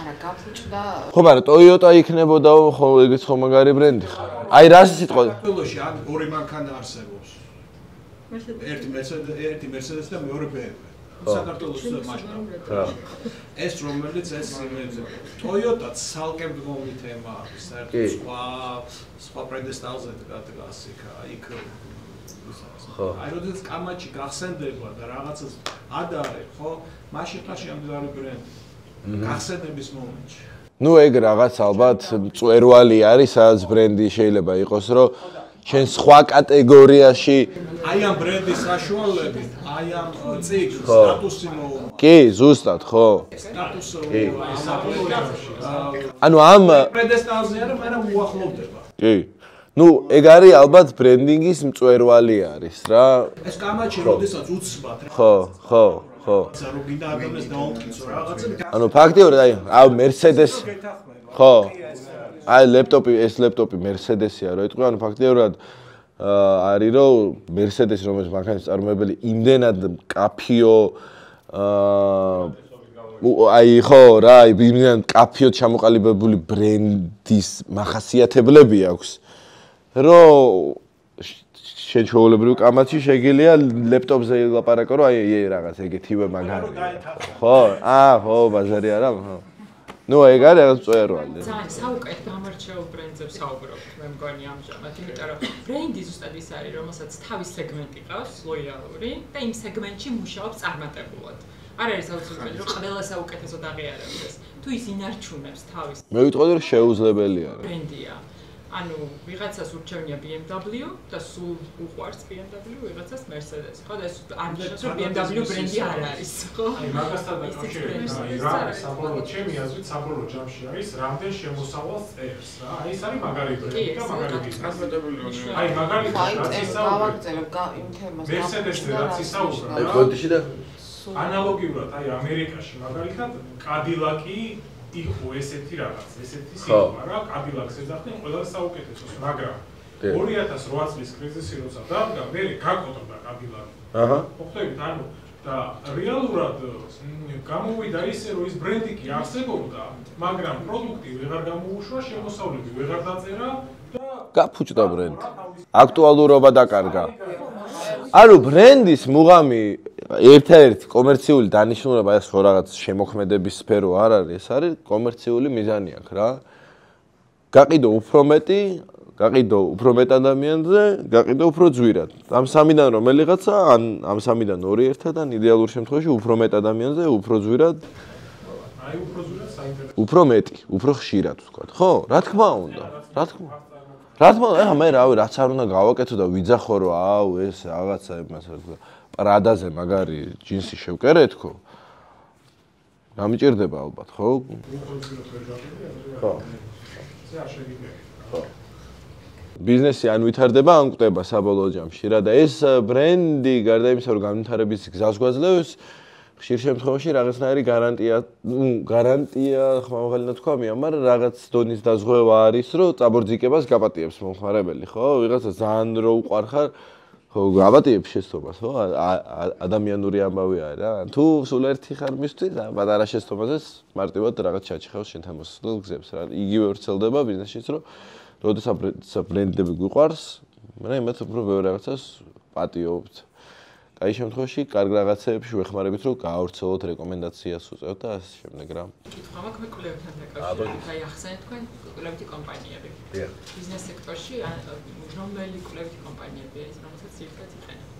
არა, გაფუჭდა. ხო, მაგრამ Toyota იქნებოდაო, ხო, ეგეც ხო მაგარი ბრენდი ხარ. აი რას სიტყვა? საქართველოში ან ორი მანქანა არსებობს. ერთი Mercedes და მეორე BMW. საქართველოს მასშტაბით. ეს რომელიც ეს Toyota ცალკე მდგომი თემა არის, საერთოდ სხვა პრედესტალზე დგას იქ აი როდესაც კამათში გახსენდება და რაღაცას ადარებ, ხო? მაშინ ხარ შემდგარი ბრენდი. გახსენების მომენტში. ნუ ეგ რაღაც ალბათ მწვერვალი არის, სადაც ბრენდი შეიძლება იყოს, რომ შენ სხვა კატეგორიაში აი ამ ბრენდის საშუალებით, აი ამ წიგნს სტატუსი მოუვა. კი, ზუსტად, ხო? სტატუსი ანუ ამ პრედესტალზე არა, მაგრამ უახლოვდება. კი. ნუ ეგ არის ალბათ ბრენდინგის მწვერვალი არის რა. ეს კამაჩი როდესაც უცბად რა. ხო. რო გინდა ადამიანს დაუმტკიცო რაღაცა. ანუ ფაქტიურად აი Mercedes ხო. აი ლეპტოპი Mercedes-ია რო იტყვი, ანუ ფაქტიურად არის რომ Mercedes რომელიც მანქანის წარმოებელი იმდენად კაფიო აი ხო რა, იმდენად კაფიოდ ჩამოყალიბებული ბრენდის მახასიათებლები აქვს, რომ შენ ჩვეულებრივ კამათში შეგიძლია ლეპტოპზე ლაპარაკო, რომ აი რაღაც ეგეთივე მაგარია. ხო? ხო, ბაზარი არა, ხო. ნუ ეგ არის რაღაც მწვერვალი. ძალიან საუკეთ გამორჩეულ ბრენდზე ვსაუბრობთ, მე მგონი ამჟამად, იმიტომ რომ ბრენდი ზუსტად ის არის, რომელსაც თავის სეგმენტი ყავს, ლოიალური და იმ სეგმენტში მუშაობს წარმატებულად. არ არის აუცილებელი, რომ ყველა საუკეთესოდ აღიარებდეს. თუ ის ინარჩუნებს თავის. მე ვიტყოდი, რომ შეუძლებელია. ბრენდია. ანუ ვიღაცას ურჩევნია BMW და სულ უყვარს BMW, ვიღაცას Mercedes. ხო, და ეს არ ნიშნავს, რომ BMW ბრენდი არ არის, ხო? აი, მაგასთან დაკავშირებით, რა საბოლოო ჩემი აზრით საბოლოო ჯამში არის რამდენ შემოსავალს წერს რა. აი, ეს არის მაგარი ბრენდი და მაგარი ბიზნესი. აი, მაგალითად, რაც ისაუბრა Mercedes-ზე რაც ისაუბრა. აი, კონტიში და ანალოგიურად, აი, ამერიკაში მაგალითად Cadillac-ი იყო ესეთი რაღაც, ესეთი სიტყვა რა, Cadillac-ს ეძახდნენ ყველაზე საუკეთესოს, მაგრამ 2008 წლის კრიზისი როცა დადგა, მე გაკოტრდა Cadillac-ი. ხვდებით, ანუ და რეალურად გამოვიდა ისე, რომ ის ბრენდი კი არსებობდა, მაგრამ პროდუქტი ვეღარ გამოუშვა, შემოსავლები ვეღარ დაწერა და გაფუჭდა ბრენდი. აქტუალურობა დაკარგა. ანუ ბრენდის მუღამი ერთ-ერთი კომერციული დანიშნულება ეს ხო რაღაც შემოქმედების სფერო არ არის, ეს არის კომერციული მიზანი აქვს რა. გაყიდო უფრო მეტი, გაყიდო უფრო მეტ ადამიანზე, გაყიდო უფრო ძვირად. ამ სამიდან რომელიღაცა, ან ამ სამიდან ორი ერთად, ან იდეალურ შემთხვევაში უფრო მეტ ადამიანზე, უფრო ძვირად. აი უფრო ძვირად საინტერესო. უფრო მეტი, უფრო ხშირად ვთქვათ, ხო? რა თქმა უნდა, რა თქმა უნდა, ახლა მე რავი, რაც არ უნდა გავაკეთო და ვიძახო, რომ აუ ეს რაღაცა იმას რა თქმა უნდა პრადაზე მაგარი ჯინსი შევკერეთქო. გამიჭირდება ალბათ, ხო? ხო. ხო. ბიზნესი ან ვითარდება, ან კვდება საბოლოო ჯამში რა და ეს ბრენდი გარდა იმისა, რომ განვითარების გზას გვაძლევს, ხშირ შემთხვევაში რაღაცნაირი გარანტია ხმამაღალი თქვამია, მაგრამ რაღაც დონის დაზღვევა არის, რომ წაბორძიკებას გაპატიებს მომხმარებელი, ხო? ვიღაცა ძალიან რო უყარხარ ხო, გაბატიებს შეცდომას, ხო? ადამიანური ამბავი არის რა. თუ სულ ერთი ხარ მისთვის, პატარა შეცდომაზეც მარტივად რაღაც ჩაჭიხავს შენთან მოსულ გზებს რა. იგივე ვრცელდება ბიზნესშიც, რომ როდესაც ბრენდები გვიყვარს, მაგრამ იმათ უფრო ბევრ რაღაცას პატიობთ. აი შემთხვევაში კარგ რაღაცეებში ვეხმარებით, რომ გაავრცელოთ რეკომენდაციას უწევთ და ასე შემდეგ რა. კითხვა მაქვს მე კვლევებთან დაკავშირებით. აი ახსენეთ თქვენ კვლევითი კომპანიები. ბიზნეს სექტორში რომელი კვლევითი კომპანიებია ის, რომელსაც ერთად იყენებთ?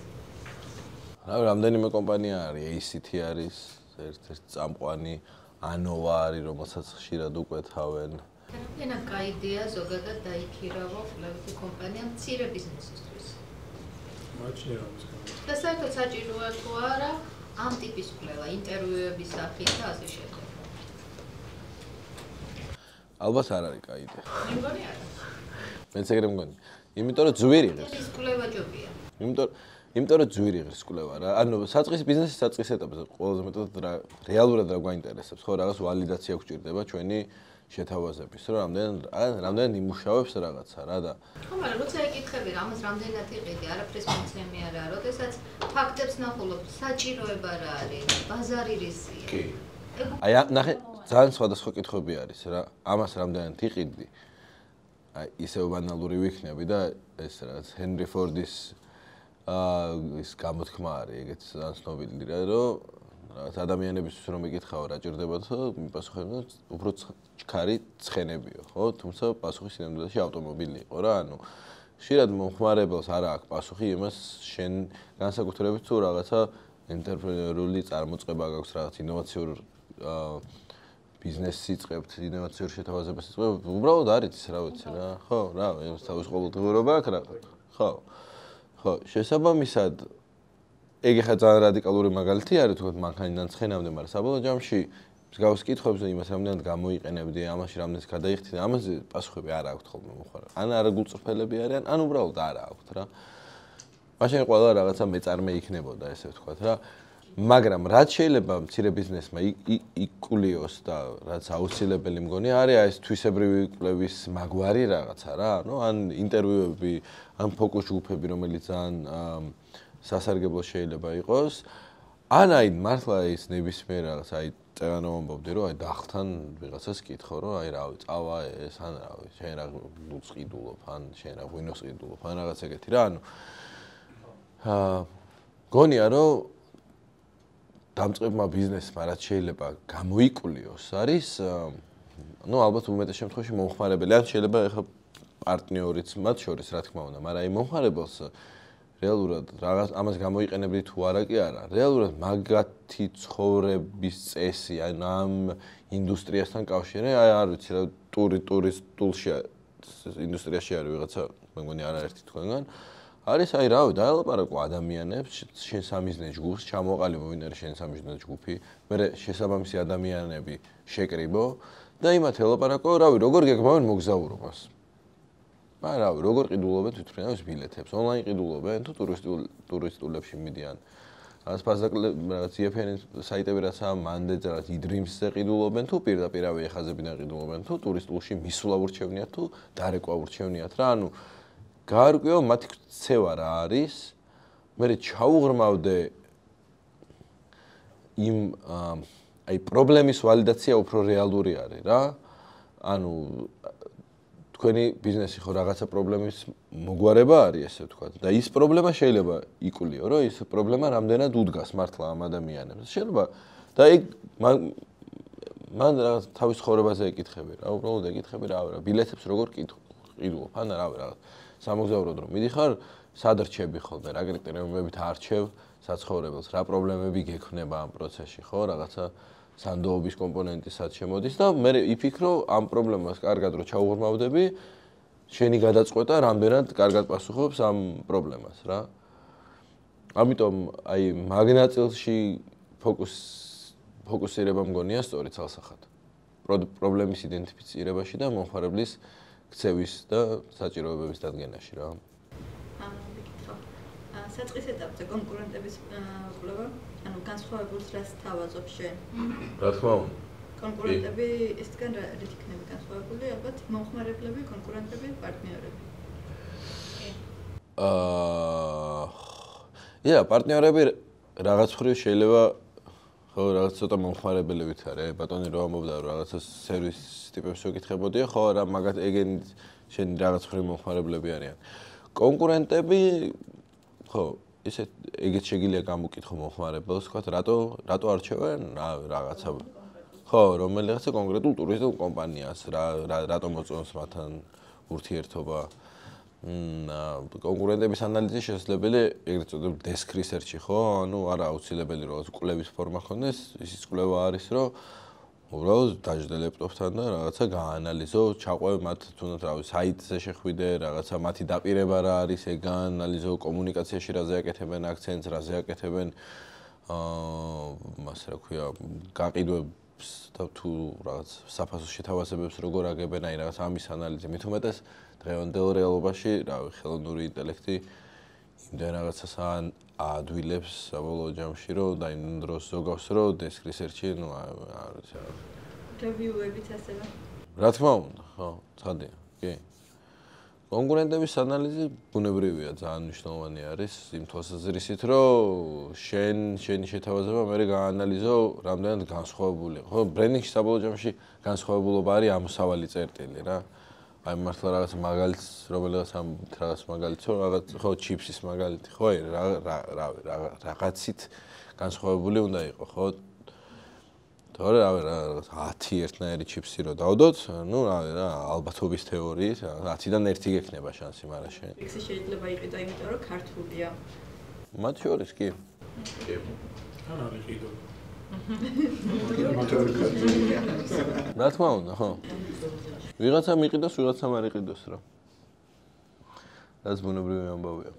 რამდენიმე კომპანია არის, ACT არის, ერთ-ერთი წამყვანი, ANOVA არის, რომელსაც ხშირად უკვეთავენ. ენა გაიდეა ზოგადად დაიქირავო კვლევითი კომპანია მცირე ბიზნესისთვის. მაჩნია ამის და საერთოდ საჭიროა თუ არა ამ ტიპის კვლევა, ინტერვიუების სახით და ასე შემდეგ. ალბათ არ არის კაი იდეა. მე მგონი არა. მეც ეგრე მგონი. იმიტომ რომ ძვირი ღირს. ეს კვლევა ჯობია. იმიტომ რომ ძვირი ღირს კვლევა რა. ანუ საწყის ბიზნესის საწყის ეტაპზე ყველაზე მეტად რეალურად რა გვაინტერესებს, ხო, რაღაც ვალიდაცია გვჭირდება ჩვენი შეთავაზების, რომ რამდენად იმუშავებს რაღაცა რა და ხო, მაგრამ როცა ეკითხები რა, ამას რამდენად იყიდი, არაფრის მომცემი არა, როდესაც ფაქტებს ნახულობ, საჭიროება რა არის, ბაზარი რისია. კი. აი, ნახე, ძალიან სხვადასხვა კითხვები არის რა. ამას რამდენად იყიდი, აი, ისევ ბანალური ვიქნები და ეს რაღაც ჰენრი ფორდის ის გამოთქმა არის, ეგეც ძალიან ცნობილი რა, რომ რაღაც ადამიანებისთვის რომ ეკითხავ რა ჭირდებათ, მიპასუხებდნენ უფრო ჩქარი ცხენებიო, ხო? თუმცა პასუხი სინამდვილეში ავტომობილი იყო რა, ანუ ხშირად მომხმარებელს არა აქვს პასუხი იმას შენ განსაკუთრებით თუ რაღაცა ენტერპრენერული წარმოწყება გაქვს, რაღაც ინოვაციურ ბიზნესს იწყებთ, ინოვაციურ შეთავაზებას იწყებთ, უბრალოდ არის ის რა ვიცი რა, ხო? რა, ეს თავის ყოველდღიურობა აქვს რა. ხო. ხო, შესაბამისად ეგ ხა ძალიან რადიკალური მაგალითი არის თქო მანქანიდან ცხენამდე, მაგრამ საბოლოო ჯამში მსგავს კითხვებზე იმას რამდენად გამოიყენებდი, ამაში რამდენად გადაიხდიდი, ამაზე პასუხები არ აქვთ ხოლმე მოხარება. ან არა გულწრფელები არიან, ან უბრალოდ არ აქვთ რა. მაშინ ყველა რაღაცა მეწარმე იქნებოდა, ესე ვთქვათ რა. მაგრამ რაც შეიძლება მცირე ბიზნესმა იკულიოს და რაც აუცილებელი მგონია არის ეს თვისებრივი კვლევის მაგვარი რაღაცა რა. ანუ ან ინტერვიუები, ან ფოკუს ჯგუფები, რომელიც ძალიან სასარგებლო შეიძლება იყოს. ან აი მართლა ის ნებისმიერ რაღაც აი წერანო ამბობდი რომ აი დახთან ვიღაცას კითხო რომ აი რავი წავა ეს ან რავი შენ რა ლუც ყიდულობ ან შენ რა ღვინოს ყიდულობ ან რაღაც ეგეთი რა ანუ გონია რომ დამწყებმა ბიზნესმა რაც შეიძლება გამოიკულიოს არის ну ალბათ უმეტეს შემთხვევაში მომხმარებელი ან შეიძლება ეხლა პარტნიორიც მათ შორის რა თქმა უნდა მაგრამ აი მომხმარებელს რეალურად რაღაც ამას გამოიყენებდი თუ არა კი არა რეალურად მაგათი ცხოვრების წესი ან ამ ინდუსტრიასთან კავშირი აი არ ვიცი რა ტურისტულში ინდუსტრიაში არის ვიღაცა მე მგონი არაერთი თქვენგან არის აი რავი დაელაპარაკო ადამიანებს შენ სამიზნე ჯგუფს ჩამოყალი მოვინარე შენ სამიზნე ჯგუფი მე შესაბამისი ადამიანები შეკრიბო და იმათ ელაპარაკო რავი როგორ გეგმავენ მოგზაურობას რავი როგორ ყიდულობენ თვითმფრინავის ბილეთებს ონლაინ ყიდულობენ თუ ტურისტულებში მიდიან რაღაც რაღაც EFN საიტები რაც მანდეზე რაც idreams-ზე ყიდულობენ თუ პირდაპირ ეხაზებიდან ყიდულობენ თუ ტურისტულში მისვლა ურჩევნიათ თუ დარეკვა ურჩევნიათ რა ანუ გაარკვიო მათი ქცევა რა არის მე ჩაუღრმავდე იმ აი პრობლემის ვალიდაცია უფრო რეალური არის რა ანუ თქვენი ბიზნესი ხო რაღაცა პრობლემის მოგვარება არის ესე ვთქვათ და ის პრობლემა შეიძლება იკულიო რომ ის პრობლემა რამდენად უდგას მართლა ამ ადამიანებს შეიძლება და ეგ მან რაღაც თავის ხოვრებაზე ეკითხები რა უბრალოდ ეკითხები რა ბილეთებს როგორ ყიდულობ ან რა რაღაც სამოგზაურო დრო მიდიხარ სად რჩები ხოლმე რა კრიტერიუმებით არჩევ საცხოვრებელს რა პრობლემები გექნება ამ პროცესში ხო რაღაცა სანდოობის კომპონენტი სად შემოდის და მე იფიქრო ამ პრობლემას კარგად რო ჩაუღრმავდები შენი გადაწყვეტა რამდენად კარგად პასუხობს ამ პრობლემას რა ამიტომ აი მაგნაწილში ფოკუსირება მგონია სწორი ცალსახად პრობლემის იდენტიფიცირებაში და მომხმარებლის ქცევის და საჭიროებების დადგენაში რა საწყის ეტაპზე კონკურენტების კვლევა ანუ განსხვავებულს რას თავაზობ შენ? რა თქმა უნდა. კონკურენტები ისგან რით იქნება განსხვავებული? ალბათ მომხმარებლები, კონკურენტები, პარტნიორები. პარტნიორები რაღაც მხრივ შეიძლება ხო რაღაც ცოტა მომხმარებელებით არის. ბატონი რო ამბობდა რომ რაღაცა სერვის ტიპებს შეკითხებოდია, ხო რა მაგათ ეგენი შენ რაღაც მხრივ მომხმარებლები არიან. კონკურენტები ხო ისე ეგეთ შეგიძლია გამოკითხო მომხმარებელს, ვთქვათ, რატო არჩევენ რაღაცა ხო, რომელიღაცა კონკრეტულ ტურისტულ კომპანიას, რატო მოწონს მათთან ურთიერთობა. კონკურენტების ანალიზი შესაძლებელი ეგრეთ წოდებული desk research-ი ხო, ანუ არა აუცილებელი რაღაც კვლევის ფორმა ხონდეს, ისიც კვლევა არის, რომ უბრალოდ დაждე ლეპტოპთან და რაღაცა გაანალიზო, ჩაყვე მათ თუნდაც რავი საიტზე შეხვიდე, რაღაცა მათი დაპირება რა არის, ეგ გაანალიზო, კომუნიკაციაში რაზე აკეთებენ აქცენტს, რაზე აკეთებენ ასე რა ქვია, გაყიდვებს და თუ რაღაც საფასოს შეთავაზებებს როგორ აგებენ, აი რაღაც ამის ანალიზი. მით უმეტეს დღევანდელ რეალობაში, რავი, ხელოვნური ინტელექტი იმდენ რაღაცას ადვილებს საბოლოო ჯამში რომ და იმ დროს ზოგავს რომ desk research-ი ნუ არ ვიცი რა. რევიუებიც ასევე. რა თქმა უნდა, ხო, ცხადია, კი. კონკურენტების ანალიზი ბუნებრივია, ძალიან მნიშვნელოვანი არის იმ თვალსაზრისით, რომ შენი შეთავაზება მე გაანალიზო რამდენად განსხვავებულია. ხო, ბრენდინგში საბოლოო ჯამში განსხვავებულობა არის ამოსავალი წერტილი რა. აი მართლა რაღაც მაგალითს რომელიღაც ამ რაღაც მაგალითს რაღაც ხო ჩიპსის მაგალითი ხო რაღაცით განსხვავებული უნდა იყო ხო თორე რაღაც 10 ერთნაირი ჩიპსი რო დავდოთ ნუ რა ალბათობის თეორიით 10-დან 1 გექნება შანსი მაგრამ შენ ფიქსი შეიძლება იყიდო იმიტომ რომ ქართულია მათ შორის კი ან არის ყიდო რა თქმა უნდა ხო ვიღაცა მიყიდოს, ვიღაცამ არ იყიდოს რა. რაც ბუნებრივი ამბავია.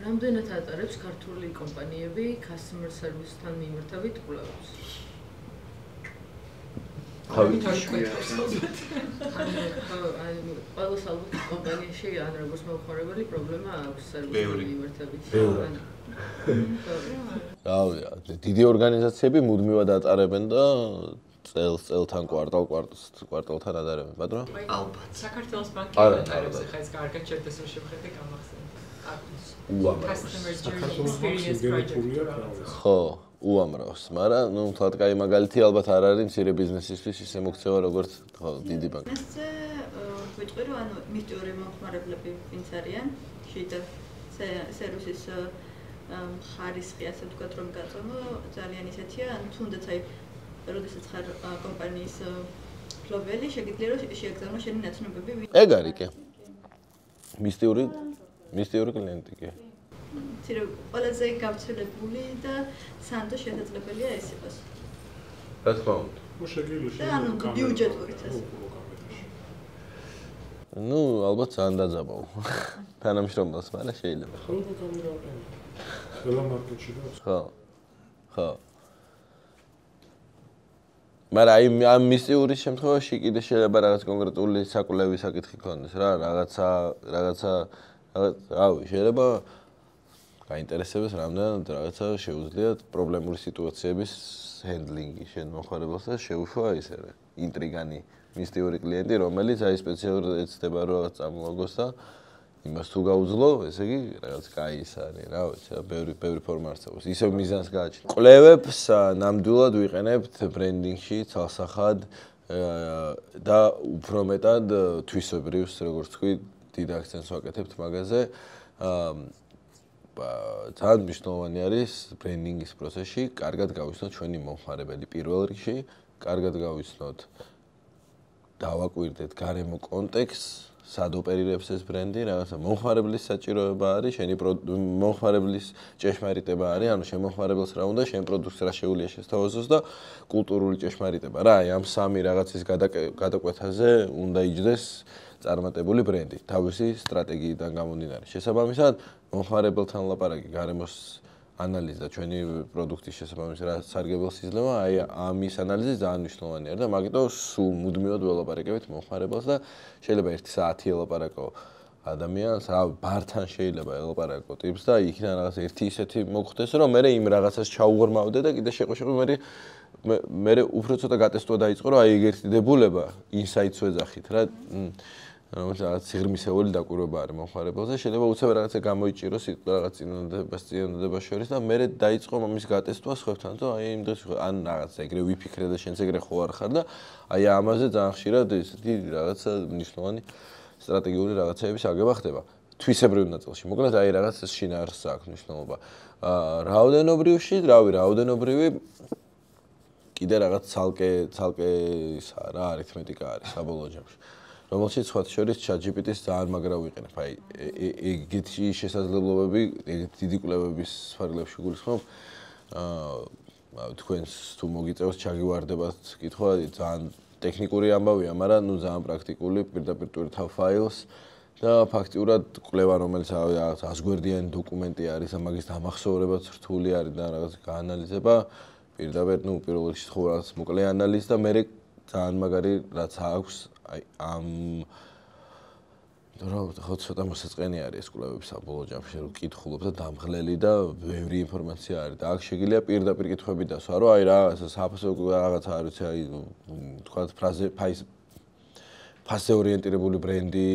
რამდენად ატარებს ქართული კომპანიები customer service-თან მიმართებით კვლევებს? ყველა ალბათ კომპანიაში ან როგორც მომხმარებელი პრობლემა აქვს სერვისთან მიმართებით. რავია, დიდი ორგანიზაციები მუდმივად ატარებენ და წელთან კვარტალთან ატარებენ, ბატონო? ალბათ. საქართველოს ბანკი ატარებს ხა ეს კარგად შედეს რომ შევხედე გამახსენეთ. ხო, უამრავს, მაგრამ ნუ თქვათ, კაი მაგალითი ალბათ არ არის მცირე ბიზნესისთვის ისე მოქცევა როგორც ხო, დიდი ბანკი. ესე ვიტყვი რომ ანუ მისტიური მომხმარებლები ვინც არიან, შეიძლება სერვისის ხარისხი ასე ვთქვათ რომ გაწონო ძალიან ისეთია, ანუ თუნდაც აი როდესაც ხარ კომპანიის ფლობელი, შეგიძლია რომ შეეგზავნო შენი ნაცნობები ვინ. ეგ არის კი. მისტიური კლიენტი კი. ცირე ყველაზე გავრცელებული და სანდო შესაძლებელია ეს იყოს. რა თქმა უნდა. და ანუ ბიუჯეტურიც ეს. ნუ ალბათ ძალიან დაძაბავ. თანამშრომელს, მაგრამ შეიძლება. ხო. მაგრამ აი ამ მისტიურის შემთხვევაში კიდე შეიძლება რაღაც კონკრეტული საკვლევი საკითხი ქონდეს რა, რაღაცა რავი, შეიძლება გაინტერესებს რამდენად რაღაცა შეუძლიათ პრობლემური სიტუაციების ჰენდლინგი შენ მომხმარებელს და შეუშვა ისე ინტრიგანი მისტიური კლიენტი, რომელიც აი სპეციალურად ეცდება რომ რაღაც წამოაგოს და იმას თუ გაუძლო, ესე იგი რაღაც კაი ის არის, რა ვიცი, ბევრი ფორმა არსებობს. ისევ მიზანს გააჩნია. კვლევებს ნამდვილად ვიყენებთ ბრენდინგში, ცალსახად და უფრო მეტად თვისებრივს, როგორც თქვი, დიდ აქცენტს ვაკეთებთ მაგაზე. ძალიან მნიშვნელოვანი არის ბრენდინგის პროცესში, კარგად გავიცნოთ ჩვენი მომხმარებელი პირველ რიგში, კარგად გავიცნოთ დავაკვირდეთ გარემო კონტექსტს, სად ოპერირებს ეს ბრენდი, რაღაცა მომხმარებლის საჭიროება არის, შენი მომხმარებლის ჭეშმარიტება არის, ანუ შენ მომხმარებელს რა უნდა, შენ პროდუქტს რა შეუძლია შესთავაზოს და კულტურული ჭეშმარიტება. რა, აი ამ სამი რაღაცის გადაკვეთაზე უნდა იჯდეს წარმატებული ბრენდი, თავისი სტრატეგიიდან გამომდინარე. შესაბამისად, მომხმარებელთან ლაპარაკი, გარემოს ანალიზი და ჩვენი პროდუქტის შესაბამისად რა სარგებელს იძლევა, აი ამის ანალიზი ძალიან მნიშვნელოვანი არის და მაგიტო სულ მუდმივად ველაპარაკებით მომხმარებელს და შეიძლება 1 საათი ელაპარაკო ადამიანს, რა ბართან შეიძლება ელაპარაკო ტიპს და იქიდან რაღაც ერთი ისეთი მოგხდეს, რომ მე იმ რაღაცას ჩაუღრმავდე და კიდე შეყვე მე უფრო ცოტა გატესტვა დაიწყო, რომ აი ეგ ერთი დებულება ინსაიტს ვეძახით რა. რაღაც სიღრმისეული დაკვირვება არის მომხმარებელს და შეიძლება უცებ რაღაცა გამოიჭიროს რაღაც წინადადებას შორის და მე დაიწყო მის გატესტვა სხვებთან და აი იმ დღეს ან რაღაცა ეგრე ვიფიქრე და შენც ეგრე ხო არ ხარ და აი ამაზე ძალიან ხშირად ესეთი რაღაცა მნიშვნელოვანი სტრატეგიული რაღაცეების აგება ხდება. თვისებრივ ნაწილში. მოკლედ აი რაღაც შინაარსს აქვს მნიშვნელობა. რაოდენობრივი კიდე რაღაც ცალკე ისა რა არითმეტიკა არის საბოლოო ჯამში. რომელშიც სხვა შორის ChatGPT-ს ძალიან მაგრა ვიყენებ. აი ეგეთი შესაძლებლობები, ეგეთი დიდი კვლევების სფარგლებში გულისხმობ. თქვენს თუ მოგიწევს ჩაგივარდებათ კითხვა, ძალიან ტექნიკური ამბავია, მაგრამ ნუ ძალიან პრაქტიკული, პირდაპირ ტვირთავ ფაილს და ფაქტიურად კვლევა, რომელიც რაღაც 100 გვერდიანი დოკუმენტი არის, ამაგის დამახსოვრებაც რთული არის და რაღაც გაანალიზება, პირდაპირ ნუ პირველ რიგში ხო რაღაც მოკლე ანალიზი და მე ძალიან მაგარი რაც აქვს აი ამ ხო ცოტა მოსაწყენი არის ეს კვლევები საბოლოო ჯამში რომ კითხულობ და დამღლელი და ბევრი ინფორმაცია არის და აქ შეგიძლია პირდაპირ კითხვები დასვა რომ აი რა საფასო რაღაცა არ ვიცი აი თქვა ფაზე ორიენტირებული ბრენდი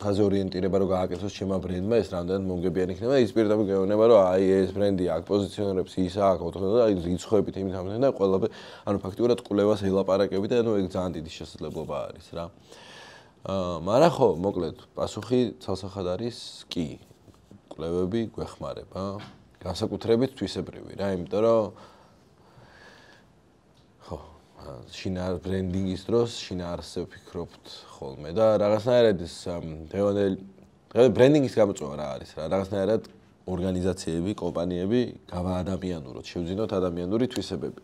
ფაზე ორიენტირება რომ გააკეთოს ჩემმა ბრენდმა ეს რამდენად მომგებიანი იქნება ის პირდაპირ გეუბნება რომ აი ეს ბრენდი აქ პოზიციონირებს ის აქ და აი რიცხვებით იმით ამბობენ და ყველაფერი ანუ ფაქტიურად კვლევას ელაპარაკები და ანუ ეგ ძალიან დიდი შესაძლებლობა არის რა მაგრამ ხო მოკლედ პასუხი ცალსახად არის კი კვლევები გვეხმარება განსაკუთრებით თვისებრივი რა იმიტომ რომ შინაარ ბრენდინგის დროს შინაარსზე ვფიქრობთ ხოლმე და რაღაცნაირად ეს დღევანდელი ბრენდინგის გამოწვევა რა არის რა რაღაცნაირად ორგანიზაციები, კომპანიები გავაადამიანუროთ, შევძინოთ ადამიანური თვისებები.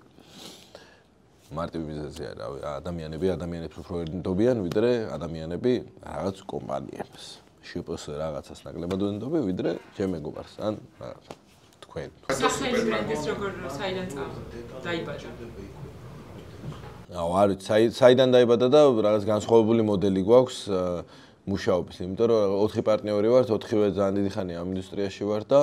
მარტივი მიზეზია რა ადამიანებს უფრო ერთობიან ვიდრე ადამიანები რაღაც კომპანიებს. შიპოს რაღაცას ნაკლებად ვენდობი, ვიდრე ჩემ მეგობარს ან რაღაცა თქვენ. სახელი ბრენდის როგორ საიდან დაიბადა? არ ვიცი, საიდან დაიბადა და რაღაც განსხვავებული მოდელი გვაქვს მუშაობის, იმიტომ რომ 4 პარტნიორი ვართ, 4-ვე ძალიან დიდი ხანია ამ ინდუსტრიაში ვარ და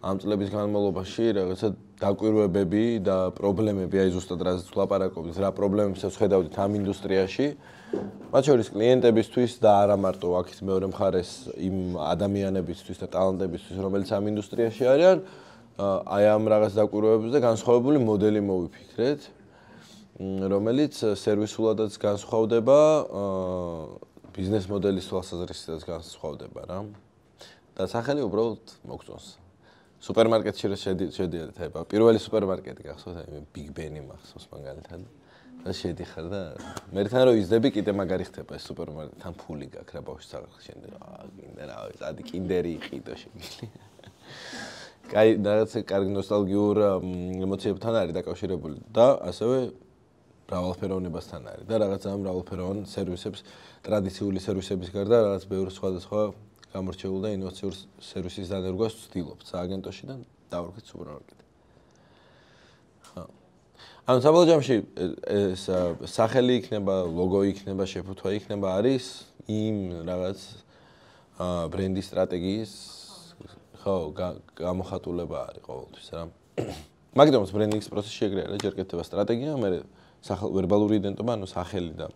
ამ წლების განმავლობაში რაღაცა დაკვირვებები და პრობლემები, აი ზუსტად რაზეც ვლაპარაკობთ, რა პრობლემებსაც ხედავდით ამ ინდუსტრიაში. მათ შორის კლიენტებისთვის და არა მარტო აქეთ მეორე მხარეს იმ ადამიანებისთვის და ტალანტებისთვის, რომელიც ამ ინდუსტრიაში არიან, აი ამ რაღაც დაკვირვებებზე განსხვავებული მოდელი მოვიფიქრეთ, რომელიც სერვისულადაც განსხვავდება, ბიზნეს მოდელის თვალსაზრისითაც განსხვავდება რა. და სახელი უბრალოდ მოგწონს. სუპერმარკეტში რო შედიოდეთ, აი პირველი სუპერმარკეტი გახსოვთ, აი Big Ben-ი მახსოვს მაგალითად. და შედიხარ და მე თან რო იზრდები, კიდე მაგარი ხდება ეს სუპერმარკეტი, თან ფული გაქვს რა ბავშვი საღახ შენდა. კიდე რა ვიცი, ადი კინდერი იყიდო შეგილი. კაი, რაღაცა კარგი ნოსტალგიურ ემოციებთან არის დაკავშირებული და ასევე მრავალფეროვნებასთან არის და რაღაც ამ მრავალფეროვან სერვისებს, ტრადიციული სერვისების გარდა რაღაც ბევრი სხვადასხვა გამორჩეული და ინოვაციური სერვისის დანერგვას ვცდილობთ სააგენტოში და დავარქვით სუპერმარკეტი. ხო. ანუ საბოლოო ჯამში ეს სახელი იქნება, ლოგო იქნება, შეფუთვა იქნება არის იმ რაღაც ბრენდის სტრატეგიის ხო, გამოხატულება არის ყოველთვის რა. მაგდრომს ბრენდინგის პროცესში ეგრე არის, ჯერ კეთდება სტრატეგია, მერე ვერბალური იდენტობა, ანუ სახელი და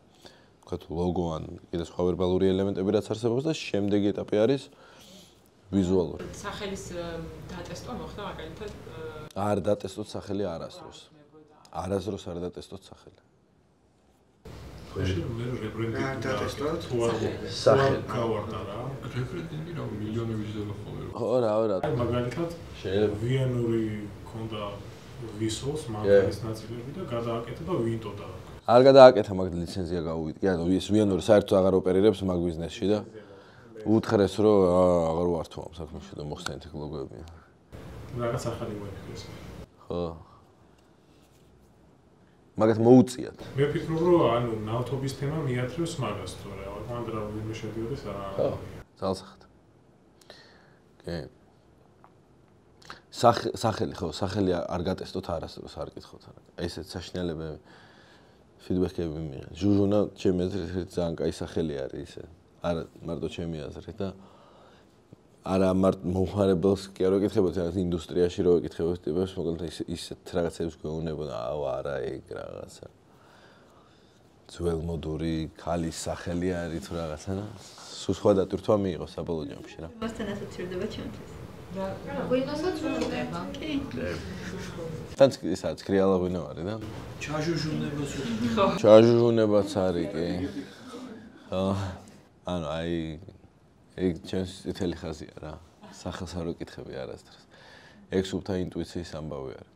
ვთქვათ ლოგო ან კიდე სხვა ვერბალური ელემენტები რაც არსებობს და შემდეგი ეტაპი არის ვიზუალური. სახელის დატესტვა მოხდა მაგალითად? არ დატესტოთ სახელი არასდროს. არასდროს არ დატესტოთ სახელი. მე რებრენდინგი დატესტოთ? სახელი. გავარდა რა. რებრენდინგი რა მილიონები ჟდება ხოლმე. ხო რა. აი მაგალითად ვიანური ქონდა ვისოს მაგალის ნაწილები და გადააკეთა ვინტო და არ გადააკეთა მაგ ლიცენზია გავუვიდი. ანუ ეს ვიანური საერთოდ აღარ ოპერირებს მაგ ბიზნესში და უთხრეს რომ აღარ ვართო ამ საქმეში და მოხსენეთ ლოგოები. რაღაც ახალი მოიფიქრეს. ხო. მაგათ მოუწიათ. მე ვფიქრობ რომ ანუ ნავთობის თემა მიათრევს მაგას თორე ანდრა ვინმე შედიოდეს არა. ხო. ძალსახად. კი. სახელი ხო, სახელი არ გატესტოთ არასდროს არ კითხოთ არა. ესეც საშინელებები ფიდბექები მიიღეთ. ჟუჟუნა ჩემი აზრით ძალიან კაი სახელი არის ისე. არა მარტო ჩემი აზრით და არა მარტო მომხმარებელს კი არ ვეკითხებოდი, რაღაც ინდუსტრიაში რო ვეკითხებოდი ტიპებს, მოკლედ ისეთ რაღაცებს გვეუბნებოდა, აუ არა ეგ რაღაცა. ძველმოდური ქალის სახელი არის თუ რაღაცა და სულ სხვა დატვირთვა მიიღო საბოლოო ჯამში რა. მასთან ასოცირდება ჩემთვის. რა გვინოსაც უწდება? კი. თან ისაც კრიალა ღვინო არის და ჩაჟუჟუნებას ხო. ჩაჟუჟუნებაც არის კი. ანუ აი ეგ ჩემს წითელი ხაზია რა. სახელს არ ვეკითხები არასდროს. ეგ სულთა ინტუიციის ამბავი არის.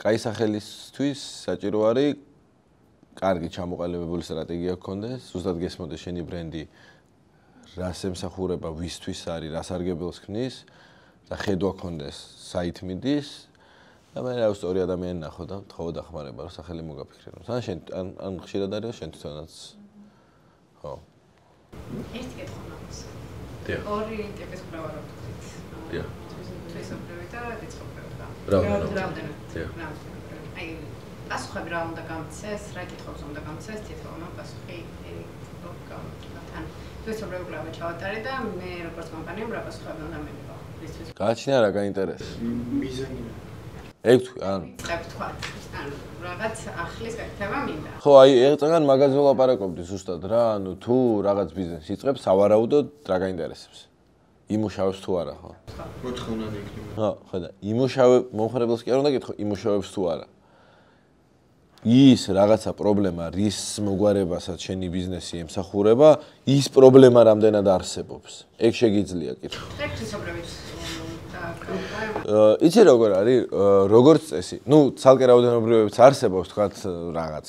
კაი სახელისთვის საჭირო არის კარგი ჩამოყალიბებული სტრატეგია გქონდეს, ზუსტად გესმოდეს შენი ბრენდი რას ემსახურება, ვისთვის არის, რას არგებელს ქმნის და ხედვა გქონდეს საით მიდის და მე რა სწორი ადამიანი ნახო და თხოვო დახმარება რომ სახელი მოგაფიქრე. ან შენ ან ხშირად არის შენ თვითონაც ხო. ერთი კითხვა მაქვს. დიახ. ორი ტიპის კვლევა რო ვთქვით. დიახ. თვისობრივი და რიცხობრივი და. რამდენად? დიახ. აი პასუხები რა უნდა გამცეს, რა კითხვებს უნდა გამცეს, თითოეულ პასუხი თან თვისობრივი კვლევა ჩავატარე და მე როგორც კომპანიამ რა პასუხები უნდა მივიღო. გააჩნია რა გაინტერესებს? მიზანი. ეგ თქვი, ანუ წებ თქვა. ანუ რაღაც ახლის გაკეთება მინდა. ხო, აი ეგ წაგან მაგაზე ვლაპარაკობდი ზუსტად რა, ანუ თუ რაღაც ბიზნესი იწყებს, სავარაუდოდ რა გაინტერესებს? იმუშავებს თუ არა, ხო? მოთხოვნად იქნება. ხო, ხედა, იმუშავებ, მომხმარებელს კი არ უნდა გითხო, იმუშავებს თუ არა. ის რაღაცა პრობლემა, რის მოგვარებასაც შენი ბიზნესი ემსახურება, ის პრობლემა რამდენად არსებობს. ეგ შეგიძლია კითხო. ეგ თვისობრივი იცი როგორ არის, როგორც წესი, ნუ ცალკე რაოდენობრივებიც არსებობს, თქვათ რაღაც,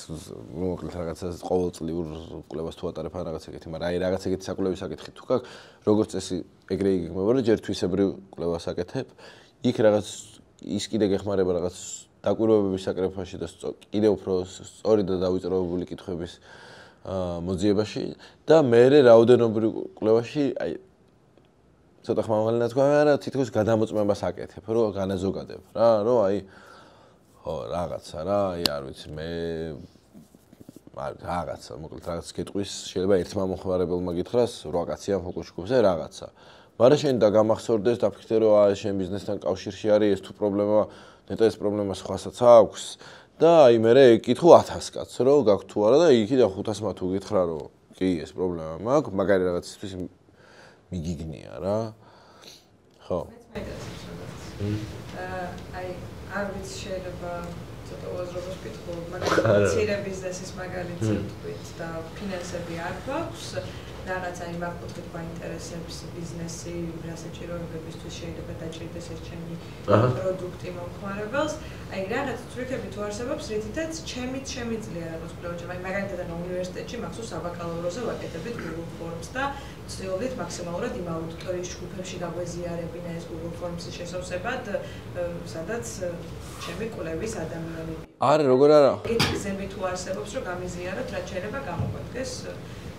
მოკლედ რაღაცა ყოველწლიურ კვლევას თუ ატარებ ან რაღაც ეგეთი, მაგრამ აი რაღაც ეგეთი საკვლევი საკითხი თუ გაქვს, როგორც წესი ეგრე იგეგმება, რომ ჯერ თვისებრივ კვლევას აკეთებ, იქ რაღაც ის კიდე გეხმარება რაღაც დაკვირვებების საკრებაში და კიდე უფრო სწორი და დავიწყებებული კითხვების მოძიებაში და მე რაოდენობრივ კვლევაში აი ცოტა ხმამაღალი თქვა არა თითქოს გადამოწმებას აკეთებ რომ განაზოგადებ რა რომ აი ხო რაღაცა რა აი არ ვიცი მე რაღაცა მოკლედ რაღაც კითხვის შეიძლება ერთმა მომხმარებელმა გითხრას 8 კაციან ფოკუს ჯგუფზე რაღაცა მაგრამ შენ და გამახსოვდეს დაფიქრე რომ აი შენ ბიზნესთან კავშირში არის ეს თუ პრობლემა ნეტა ეს პრობლემა სხვასაც აქვს და აი მე ეკითხო 1000 კაცს რომ გაქვს თუ არა და იქიდან 500-მა თუ გითხრა რომ კი ეს პრობლემა მაქვს მაგარი რაღაცისთვის მიგიგნია რა ხო აი არ ვიცი შეიძლება ცოტა უაზრობას ვკითხო მაგრამ ცირე ბიზნესის მაგალითზე ვთქვით და ფინანსები არ გვაქვს რაღაც აი მაგ კუთხით გვაინტერესებს ბიზნესი რა საჭიროებებისთვის შეიძლება დაჭირდეს ეს ჩემი პროდუქტი მომხმარებელს აი რაღაც ტრიკები თუ არსებობს რითიც ჩემით შემიძლია რაღაც კვლევაში აი მაგალითად უნივერსიტეტში მახსოვს საბაკალავროზე ვაკეთებდით Google Forms და ვცდილობდით მაქსიმალურად იმ აუდიტორიის ჯგუფებში გაგვეზიარებინა ეს Google Forms-ის შესავსებად სადაც ჩემი კვლევის ადამიანები არა როგორ არა ეს გზები თუ არსებობს რომ გამიზიაროთ რაც შეიძლება გამოგვადგეს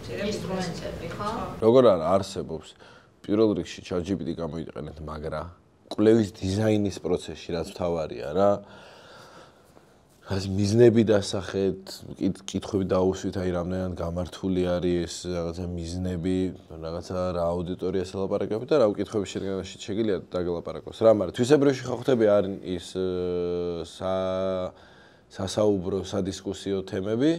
ინსტრუმენტები ხო? როგორ არა არსებობს. პირველ რიგში ChatGPT გამოიყენეთ, მაგრამ კვლევის დიზაინის პროცესში რაც თავარია რა. რაც მიზნები დასახეთ, კითხვები დაუსვით, აი რამდენად გამართული არის ეს რაღაცა მიზნები, რაღაცა რა აუდიტორიას ელაპარაკებით და რა კითხვების შედგენაში შეგიძლიათ დაგელაპარაკოს რა, მაგრამ თვისებრივი ხალხები არის ის სასაუბრო, სადისკუსიო თემები